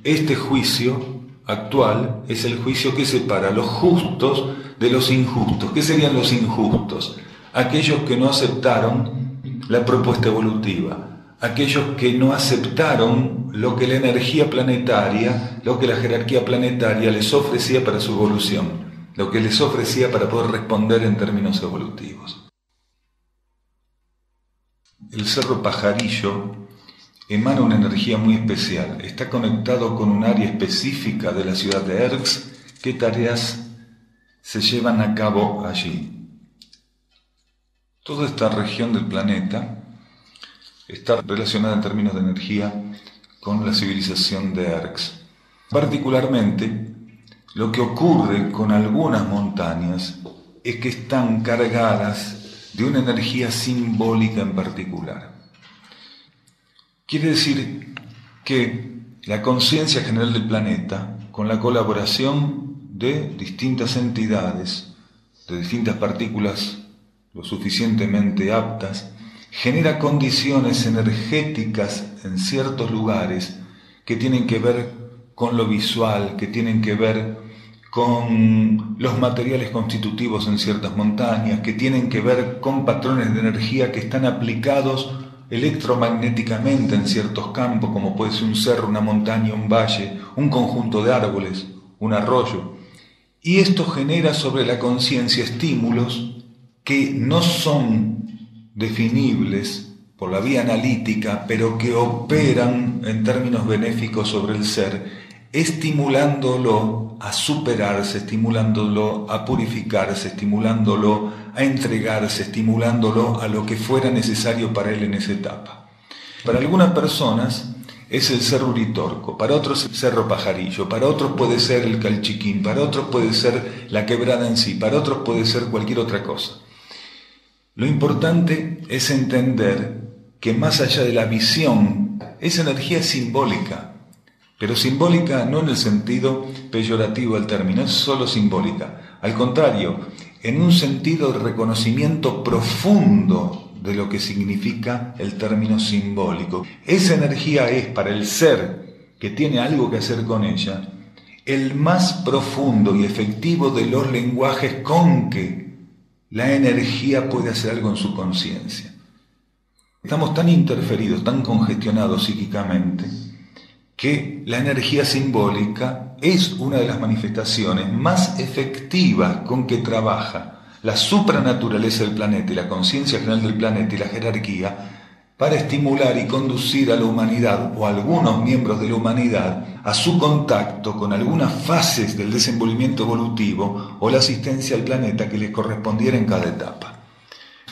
Este juicio actual es el juicio que separa a los justos de los injustos. ¿Qué serían los injustos? Aquellos que no aceptaron la propuesta evolutiva, aquellos que no aceptaron lo que la energía planetaria, lo que la jerarquía planetaria les ofrecía para su evolución, lo que les ofrecía para poder responder en términos evolutivos. El Cerro Pajarillo emana una energía muy especial, está conectado con un área específica de la ciudad de Erx. ¿Qué tareas se llevan a cabo allí? Toda esta región del planeta está relacionada en términos de energía con la civilización de Erx. Particularmente, lo que ocurre con algunas montañas es que están cargadas de una energía simbólica en particular. Quiere decir que la conciencia general del planeta, con la colaboración de distintas entidades, de distintas partículas lo suficientemente aptas, genera condiciones energéticas en ciertos lugares que tienen que ver con lo visual, que tienen que ver con los materiales constitutivos en ciertas montañas, que tienen que ver con patrones de energía que están aplicados electromagnéticamente en ciertos campos, como puede ser un cerro, una montaña, un valle, un conjunto de árboles, un arroyo. Y esto genera sobre la conciencia estímulos que no son definibles por la vía analítica, pero que operan en términos benéficos sobre el ser, estimulándolo a superarse, estimulándolo a purificarse, estimulándolo a entregarse, estimulándolo a lo que fuera necesario para él en esa etapa. Para algunas personas es el Cerro Uritorco, para otros el Cerro Pajarillo, para otros puede ser el Calchiquín, para otros puede ser la quebrada en sí, para otros puede ser cualquier otra cosa. Lo importante es entender que más allá de la visión, esa energía es simbólica, pero simbólica no en el sentido peyorativo del término, es solo simbólica. Al contrario, en un sentido de reconocimiento profundo de lo que significa el término simbólico. Esa energía es para el ser que tiene algo que hacer con ella, el más profundo y efectivo de los lenguajes con que la energía puede hacer algo en su conciencia. Estamos tan interferidos, tan congestionados psíquicamente, que la energía simbólica es una de las manifestaciones más efectivas con que trabaja la supranaturaleza del planeta y la conciencia general del planeta y la jerarquía para estimular y conducir a la humanidad o a algunos miembros de la humanidad a su contacto con algunas fases del desenvolvimiento evolutivo o la asistencia al planeta que les correspondiera en cada etapa.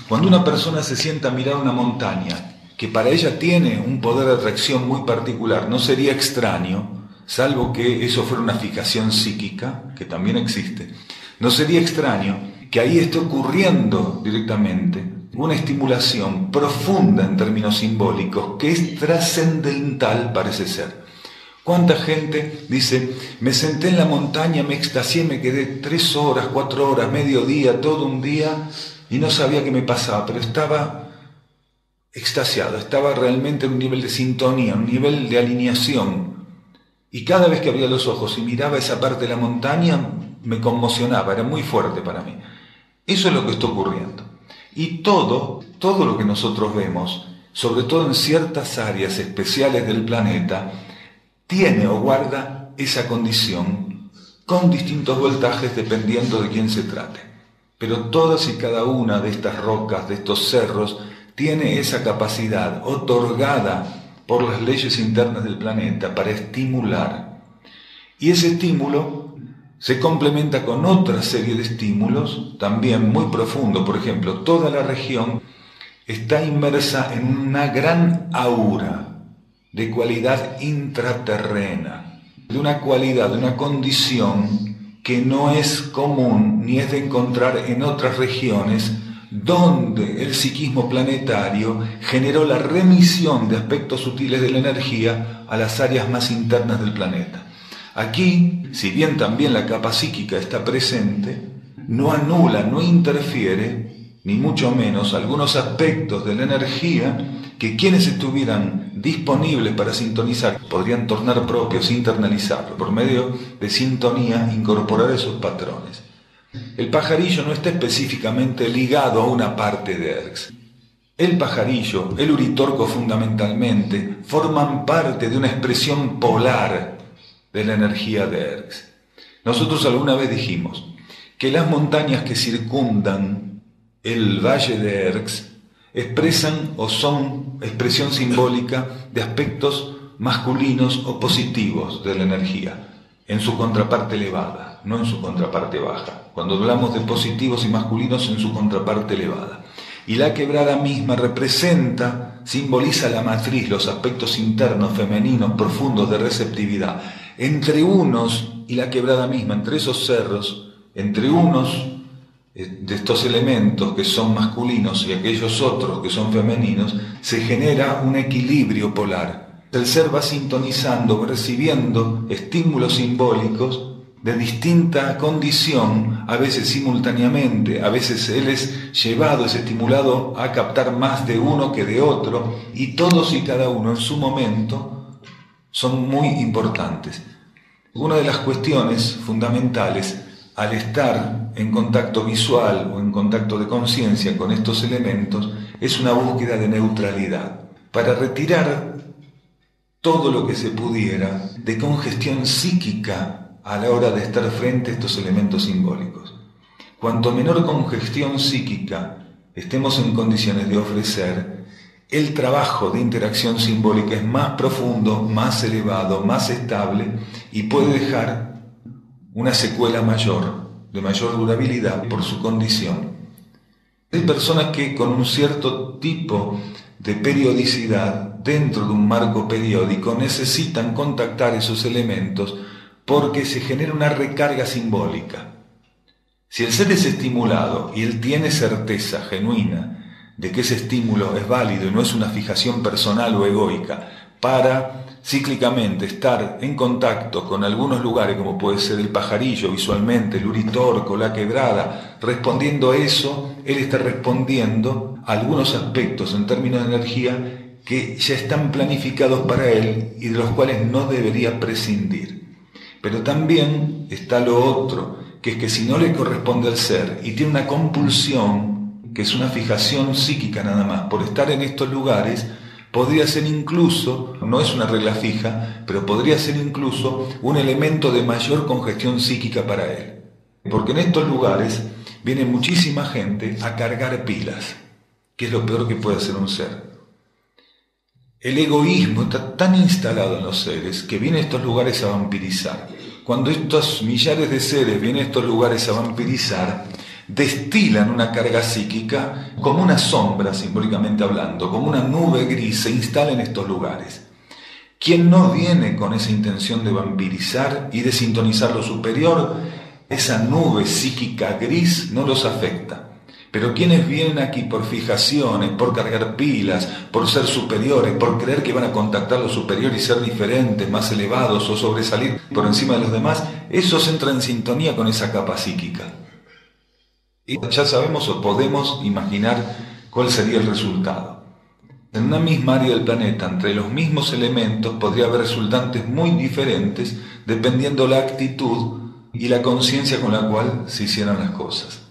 Cuando una persona se sienta a mirar una montaña, que para ella tiene un poder de atracción muy particular, no sería extraño, salvo que eso fuera una fijación psíquica, que también existe, no sería extraño que ahí esté ocurriendo directamente una estimulación profunda en términos simbólicos que es trascendental, parece ser. ¿Cuánta gente dice, me senté en la montaña, me extasié, me quedé 3 horas, 4 horas, medio día, todo un día y no sabía qué me pasaba, pero estaba extasiado, estaba realmente en un nivel de sintonía, un nivel de alineación. Y cada vez que abría los ojos y miraba esa parte de la montaña, me conmocionaba, era muy fuerte para mí. Eso es lo que está ocurriendo. Y todo lo que nosotros vemos, sobre todo en ciertas áreas especiales del planeta, tiene o guarda esa condición con distintos voltajes dependiendo de quién se trate. Pero todas y cada una de estas rocas, de estos cerros, tiene esa capacidad otorgada por las leyes internas del planeta para estimular. Y ese estímulo se complementa con otra serie de estímulos también muy profundos. Por ejemplo, toda la región está inmersa en una gran aura de cualidad intraterrena, de una cualidad, de una condición que no es común ni es de encontrar en otras regiones donde el psiquismo planetario generó la remisión de aspectos sutiles de la energía a las áreas más internas del planeta. Aquí, si bien también la capa psíquica está presente, no anula, no interfiere, ni mucho menos, algunos aspectos de la energía que quienes estuvieran disponibles para sintonizar podrían tornar propios, internalizarlo, por medio de sintonía, incorporar esos patrones. El pajarillo no está específicamente ligado a una parte de ERX. El pajarillo, el uritorco fundamentalmente, forman parte de una expresión polar de la energía de ERX. Nosotros alguna vez dijimos que las montañas que circundan el valle de ERX expresan o son expresión simbólica de aspectos masculinos o positivos de la energía, en su contraparte elevada, no en su contraparte baja. Cuando hablamos de positivos y masculinos, en su contraparte elevada. Y la quebrada misma representa, simboliza la matriz, los aspectos internos, femeninos, profundos de receptividad. Entre unos y la quebrada misma, entre esos cerros, entre unos de estos elementos que son masculinos y aquellos otros que son femeninos, se genera un equilibrio polar. El ser va sintonizando, recibiendo estímulos simbólicos de distinta condición, a veces simultáneamente, a veces él es llevado, es estimulado a captar más de uno que de otro, y todos y cada uno en su momento son muy importantes. Una de las cuestiones fundamentales al estar en contacto visual o en contacto de conciencia con estos elementos es una búsqueda de neutralidad, para retirar todo lo que se pudiera de congestión psíquica a la hora de estar frente a estos elementos simbólicos. Cuanto menor congestión psíquica estemos en condiciones de ofrecer, el trabajo de interacción simbólica es más profundo, más elevado, más estable y puede dejar una secuela mayor, de mayor durabilidad por su condición. Hay personas que con un cierto tipo de periodicidad dentro de un marco periódico necesitan contactar esos elementos porque se genera una recarga simbólica. Si el ser es estimulado y él tiene certeza genuina de que ese estímulo es válido y no es una fijación personal o egoica para cíclicamente estar en contacto con algunos lugares, como puede ser el pajarillo visualmente, el uritorco, la quebrada, respondiendo a eso, él está respondiendo a algunos aspectos en términos de energía que ya están planificados para él y de los cuales no debería prescindir. Pero también está lo otro, que es que si no le corresponde al ser y tiene una compulsión, que es una fijación psíquica nada más, por estar en estos lugares, podría ser incluso, no es una regla fija, pero podría ser incluso un elemento de mayor congestión psíquica para él. Porque en estos lugares viene muchísima gente a cargar pilas, que es lo peor que puede hacer un ser. El egoísmo está tan instalado en los seres que viene a estos lugares a vampirizar. Cuando estos millares de seres vienen a estos lugares a vampirizar, destilan una carga psíquica como una sombra, simbólicamente hablando, como una nube gris, se instala en estos lugares. Quien no viene con esa intención de vampirizar y de sintonizar lo superior, esa nube psíquica gris no los afecta. Pero quienes vienen aquí por fijaciones, por cargar pilas, por ser superiores, por creer que van a contactar lo superior y ser diferentes, más elevados o sobresalir por encima de los demás, esos entran en sintonía con esa capa psíquica. Y ya sabemos o podemos imaginar cuál sería el resultado. En una misma área del planeta, entre los mismos elementos, podría haber resultantes muy diferentes dependiendo la actitud y la conciencia con la cual se hicieran las cosas.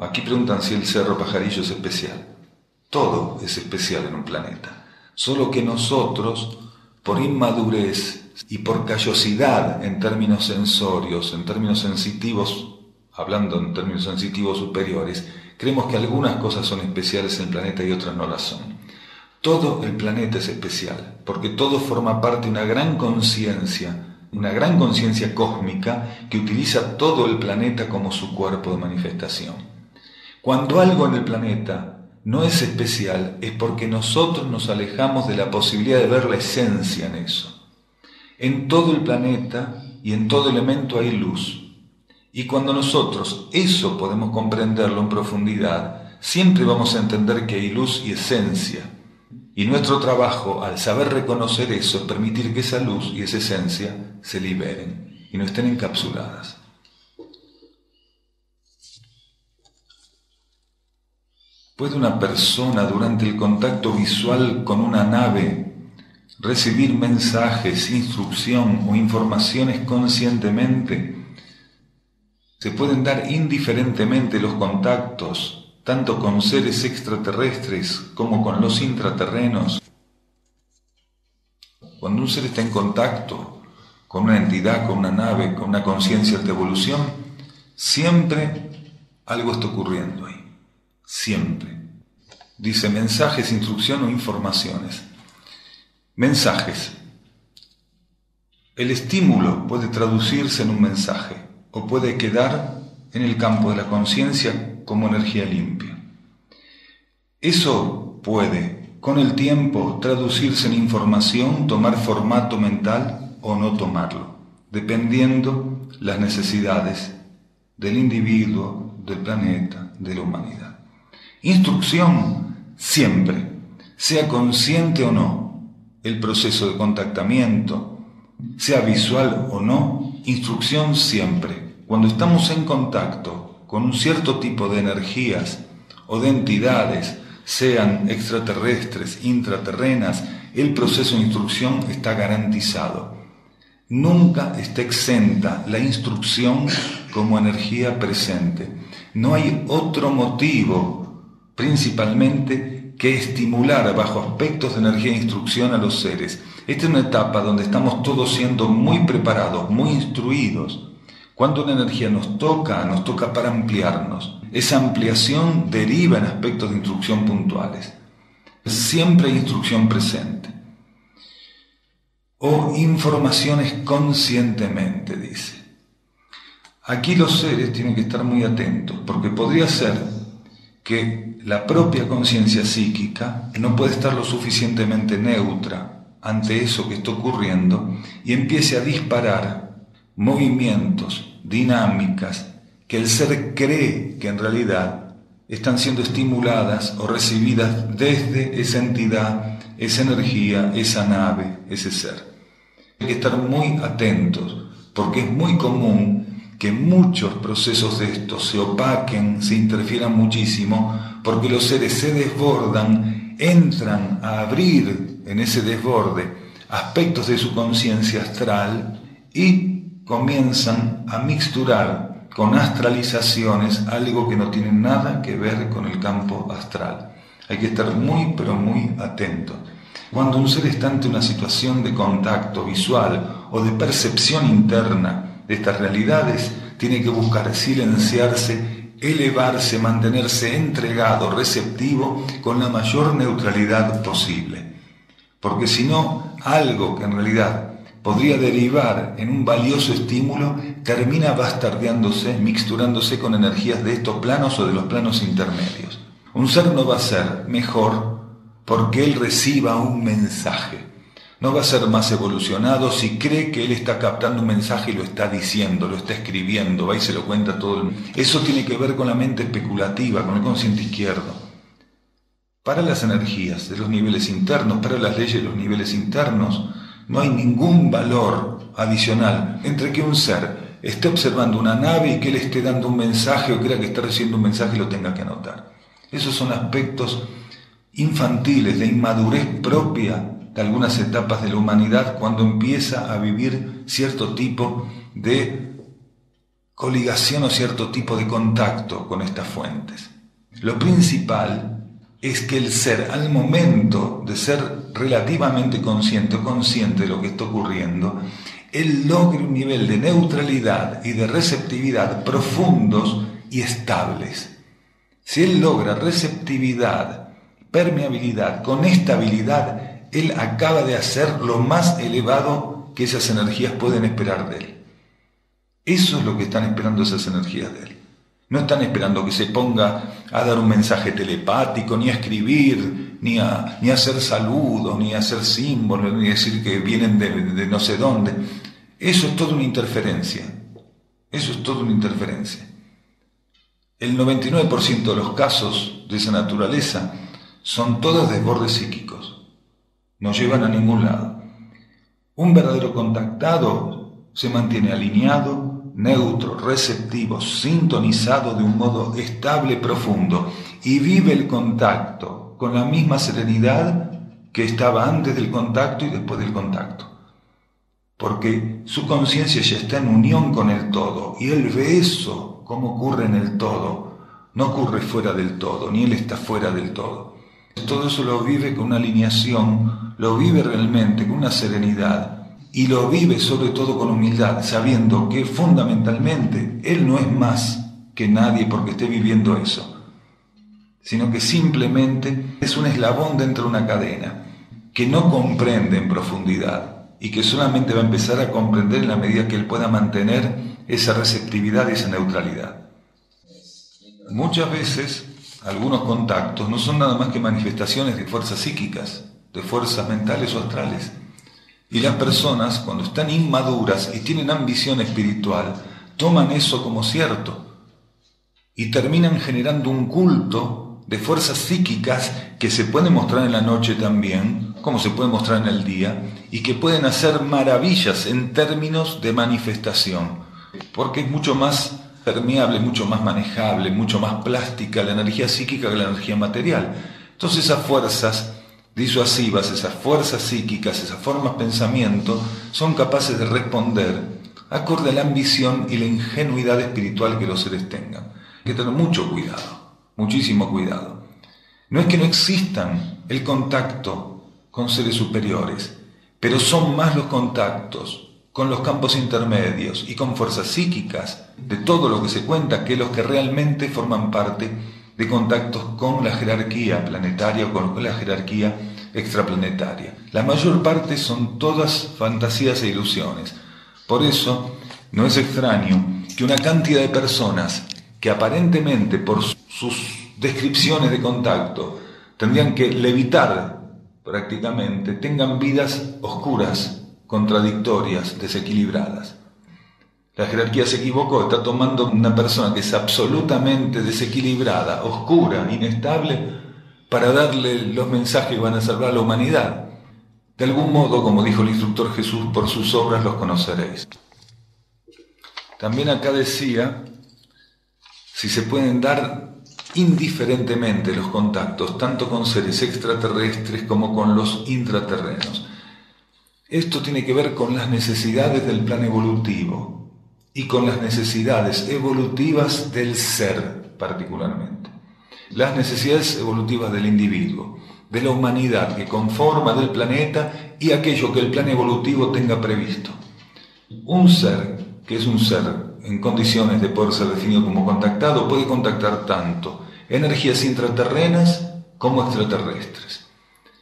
Aquí preguntan si el cerro pajarillo es especial. Todo es especial en un planeta, solo que nosotros, por inmadurez y por callosidad en términos sensorios, en términos sensitivos, hablando en términos sensitivos superiores, creemos que algunas cosas son especiales en el planeta y otras no las son. Todo el planeta es especial, porque todo forma parte de una gran conciencia cósmica que utiliza todo el planeta como su cuerpo de manifestación. Cuando algo en el planeta no es especial, es porque nosotros nos alejamos de la posibilidad de ver la esencia en eso. En todo el planeta y en todo elemento hay luz. Y cuando nosotros eso podemos comprenderlo en profundidad, siempre vamos a entender que hay luz y esencia. Y nuestro trabajo, al saber reconocer eso, es permitir que esa luz y esa esencia se liberen y no estén encapsuladas. ¿Puede una persona durante el contacto visual con una nave recibir mensajes, instrucción o informaciones conscientemente? ¿Se pueden dar indiferentemente los contactos, tanto con seres extraterrestres como con los intraterrenos? Cuando un ser está en contacto con una entidad, con una nave, con una conciencia de evolución, siempre algo está ocurriendo ahí. Siempre. Dice mensajes, instrucción o informaciones. Mensajes. El estímulo puede traducirse en un mensaje o puede quedar en el campo de la conciencia como energía limpia. Eso puede, con el tiempo, traducirse en información, tomar formato mental o no tomarlo, dependiendo las necesidades del individuo, del planeta, de la humanidad. Instrucción siempre, sea consciente o no, el proceso de contactamiento sea visual o no, instrucción siempre. Cuando estamos en contacto con un cierto tipo de energías o de entidades, sean extraterrestres, intraterrenas, el proceso de instrucción está garantizado. Nunca está exenta la instrucción como energía presente. No hay otro motivo, principalmente, que estimular bajo aspectos de energía e instrucción a los seres. Esta es una etapa donde estamos todos siendo muy preparados, muy instruidos. Cuando una energía nos toca para ampliarnos. Esa ampliación deriva en aspectos de instrucción puntuales. Siempre hay instrucción presente. O informaciones conscientemente, dice. Aquí los seres tienen que estar muy atentos, porque podría ser que la propia conciencia psíquica no puede estar lo suficientemente neutra ante eso que está ocurriendo y empiece a disparar movimientos, dinámicas, que el ser cree que en realidad están siendo estimuladas o recibidas desde esa entidad, esa energía, esa nave, ese ser. Hay que estar muy atentos, porque es muy común que muchos procesos de estos se opaquen, se interfieran muchísimo, porque los seres se desbordan, entran a abrir en ese desborde aspectos de su conciencia astral y comienzan a mixturar con astralizaciones algo que no tiene nada que ver con el campo astral. Hay que estar muy, pero muy atentos. Cuando un ser está ante una situación de contacto visual o de percepción interna de estas realidades, tiene que buscar silenciarse, elevarse, mantenerse entregado, receptivo, con la mayor neutralidad posible. Porque si no, algo que en realidad podría derivar en un valioso estímulo, termina bastardeándose, mixturándose con energías de estos planos o de los planos intermedios. Un ser no va a ser mejor porque él reciba un mensaje. No va a ser más evolucionado si cree que él está captando un mensaje y lo está diciendo, lo está escribiendo, va y se lo cuenta a todo el mundo. Eso tiene que ver con la mente especulativa, con el consciente izquierdo. Para las energías de los niveles internos, para las leyes de los niveles internos, no hay ningún valor adicional entre que un ser esté observando una nave y que él esté dando un mensaje o crea que está recibiendo un mensaje y lo tenga que anotar. Esos son aspectos infantiles, de inmadurez propia de algunas etapas de la humanidad cuando empieza a vivir cierto tipo de coligación o cierto tipo de contacto con estas fuentes. Lo principal es que el ser, al momento de ser relativamente consciente o consciente de lo que está ocurriendo, él logre un nivel de neutralidad y de receptividad profundos y estables. Si él logra receptividad, permeabilidad, con estabilidad, él acaba de hacer lo más elevado que esas energías pueden esperar de él. Eso es lo que están esperando esas energías de él. No están esperando que se ponga a dar un mensaje telepático, ni a escribir, ni a hacer saludos, ni a hacer símbolos, ni a decir que vienen de no sé dónde. Eso es toda una interferencia. Eso es toda una interferencia. El 99% de los casos de esa naturaleza son todos desbordes psíquicos. No llevan a ningún lado. Un verdadero contactado se mantiene alineado, neutro, receptivo, sintonizado de un modo estable, profundo, y vive el contacto con la misma serenidad que estaba antes del contacto y después del contacto. Porque su conciencia ya está en unión con el todo, y él ve eso como ocurre en el todo. No ocurre fuera del todo, ni él está fuera del todo. Todo eso lo vive con una alineación, lo vive realmente con una serenidad y lo vive sobre todo con humildad, sabiendo que fundamentalmente él no es más que nadie porque esté viviendo eso, sino que simplemente es un eslabón dentro de una cadena que no comprende en profundidad y que solamente va a empezar a comprender en la medida que él pueda mantener esa receptividad y esa neutralidad. Muchas veces algunos contactos no son nada más que manifestaciones de fuerzas psíquicas, de fuerzas mentales o astrales. Y las personas, cuando están inmaduras y tienen ambición espiritual, toman eso como cierto y terminan generando un culto de fuerzas psíquicas que se pueden mostrar en la noche también, como se pueden mostrar en el día, y que pueden hacer maravillas en términos de manifestación, porque es mucho más permeable, mucho más manejable, mucho más plástica la energía psíquica que la energía material. Entonces esas fuerzas disuasivas, esas fuerzas psíquicas, esas formas de pensamiento, son capaces de responder acorde a la ambición y la ingenuidad espiritual que los seres tengan. Hay que tener mucho cuidado, muchísimo cuidado. No es que no existan el contacto con seres superiores, pero son más los contactos con los campos intermedios y con fuerzas psíquicas de todo lo que se cuenta que los que realmente forman parte de contactos con la jerarquía planetaria o con la jerarquía extraplanetaria. La mayor parte son todas fantasías e ilusiones. Por eso no es extraño que una cantidad de personas que aparentemente por sus descripciones de contacto tendrían que levitar prácticamente, tengan vidas oscuras, contradictorias, desequilibradas. La jerarquía se equivocó, está tomando una persona que es absolutamente desequilibrada, oscura, inestable, para darle los mensajes que van a salvar a la humanidad. De algún modo, como dijo el instructor Jesús, por sus obras los conoceréis. También acá decía, si se pueden dar indiferentemente los contactos, tanto con seres extraterrestres como con los intraterrenos. Esto tiene que ver con las necesidades del plan evolutivo y con las necesidades evolutivas del ser particularmente. Las necesidades evolutivas del individuo, de la humanidad que conforma del planeta y aquello que el plan evolutivo tenga previsto. Un ser, que es un ser en condiciones de poder ser definido como contactado, puede contactar tanto energías intraterrenas como extraterrestres.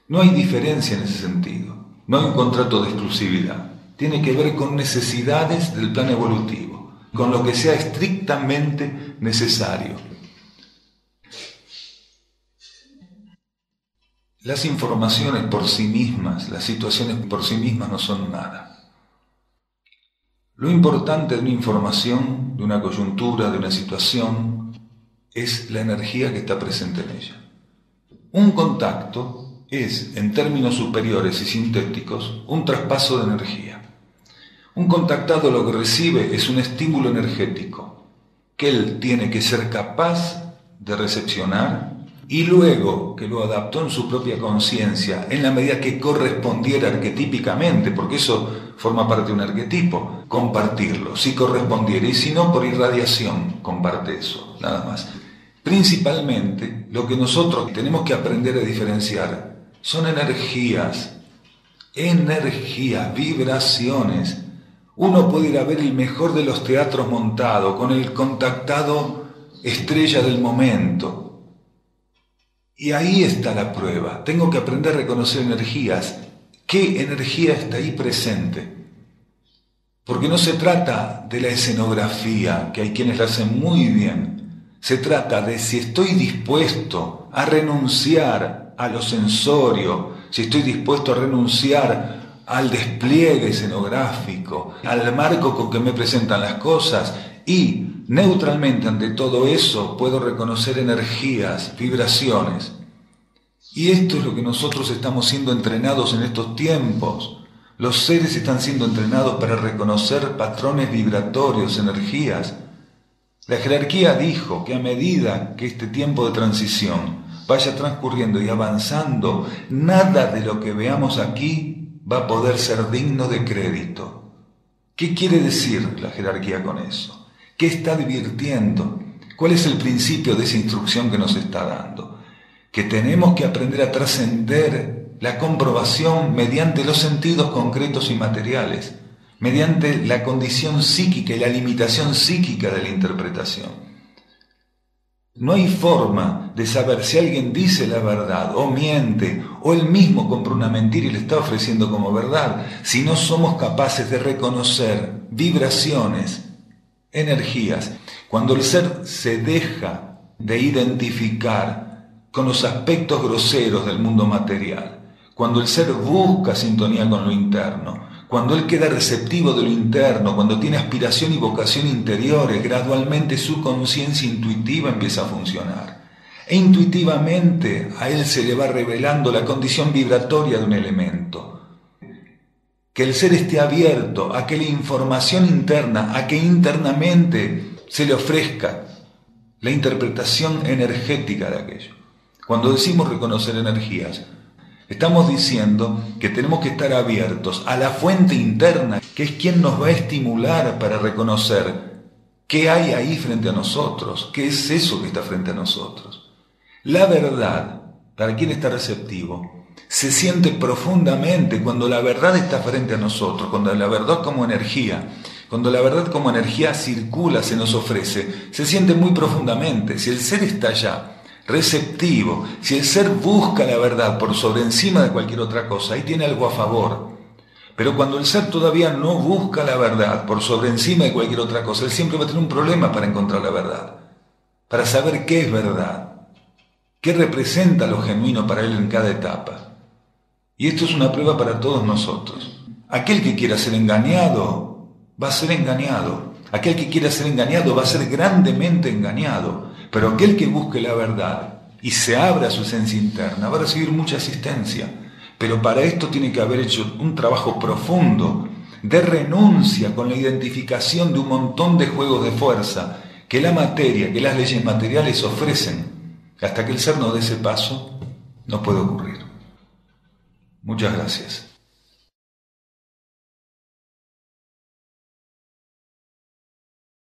No hay diferencia en ese sentido, no hay un contrato de exclusividad. Tiene que ver con necesidades del plan evolutivo, con lo que sea estrictamente necesario. Las informaciones por sí mismas, las situaciones por sí mismas no son nada. Lo importante de una información, de una coyuntura, de una situación, es la energía que está presente en ella. Un contacto es, en términos superiores y sintéticos, un traspaso de energía. Un contactado lo que recibe es un estímulo energético que él tiene que ser capaz de recepcionar y luego que lo adaptó en su propia conciencia, en la medida que correspondiera arquetípicamente, porque eso forma parte de un arquetipo, compartirlo, si correspondiera, y si no, por irradiación, comparte eso, nada más. Principalmente, lo que nosotros tenemos que aprender a diferenciar son energías, vibraciones. Uno puede ir a ver el mejor de los teatros montado, con el contactado estrella del momento. Y ahí está la prueba. Tengo que aprender a reconocer energías. ¿Qué energía está ahí presente? Porque no se trata de la escenografía, que hay quienes la hacen muy bien. Se trata de si estoy dispuesto a renunciar a lo sensorio, si estoy dispuesto a renunciar al despliegue escenográfico, al marco con que me presentan las cosas y neutralmente ante todo eso puedo reconocer energías, vibraciones. Y esto es lo que nosotros estamos siendo entrenados en estos tiempos. Los seres están siendo entrenados para reconocer patrones vibratorios, energías. La jerarquía dijo que a medida que este tiempo de transición vaya transcurriendo y avanzando, nada de lo que veamos aquí va a poder ser digno de crédito. ¿Qué quiere decir la jerarquía con eso? ¿Qué está advirtiendo? ¿Cuál es el principio de esa instrucción que nos está dando? Que tenemos que aprender a trascender la comprobación mediante los sentidos concretos y materiales, mediante la condición psíquica y la limitación psíquica de la interpretación. No hay forma de saber si alguien dice la verdad o miente o él mismo compra una mentira y le está ofreciendo como verdad, si no somos capaces de reconocer vibraciones, energías. Cuando el ser se deja de identificar con los aspectos groseros del mundo material, cuando el ser busca sintonía con lo interno, cuando él queda receptivo de lo interno, cuando tiene aspiración y vocación interiores, gradualmente su conciencia intuitiva empieza a funcionar. E intuitivamente a él se le va revelando la condición vibratoria de un elemento. Que el ser esté abierto a que la información interna, a que internamente se le ofrezca la interpretación energética de aquello. Cuando decimos reconocer energías, estamos diciendo que tenemos que estar abiertos a la fuente interna, que es quien nos va a estimular para reconocer qué hay ahí frente a nosotros, qué es eso que está frente a nosotros. La verdad, para quien está receptivo, se siente profundamente cuando la verdad está frente a nosotros, cuando la verdad como energía, cuando la verdad como energía circula, se nos ofrece, se siente muy profundamente. Si el ser está allá, receptivo, si el ser busca la verdad por sobre encima de cualquier otra cosa, ahí tiene algo a favor. Pero cuando el ser todavía no busca la verdad por sobre encima de cualquier otra cosa, él siempre va a tener un problema para encontrar la verdad, para saber qué es verdad. ¿Qué representa lo genuino para él en cada etapa? Y esto es una prueba para todos nosotros. Aquel que quiera ser engañado, va a ser engañado. Aquel que quiera ser engañado va a ser grandemente engañado. Pero aquel que busque la verdad y se abra a su esencia interna va a recibir mucha asistencia. Pero para esto tiene que haber hecho un trabajo profundo de renuncia con la identificación de un montón de juegos de fuerza que la materia, que las leyes materiales ofrecen. Hasta que el ser no dé ese paso, no puede ocurrir. Muchas gracias.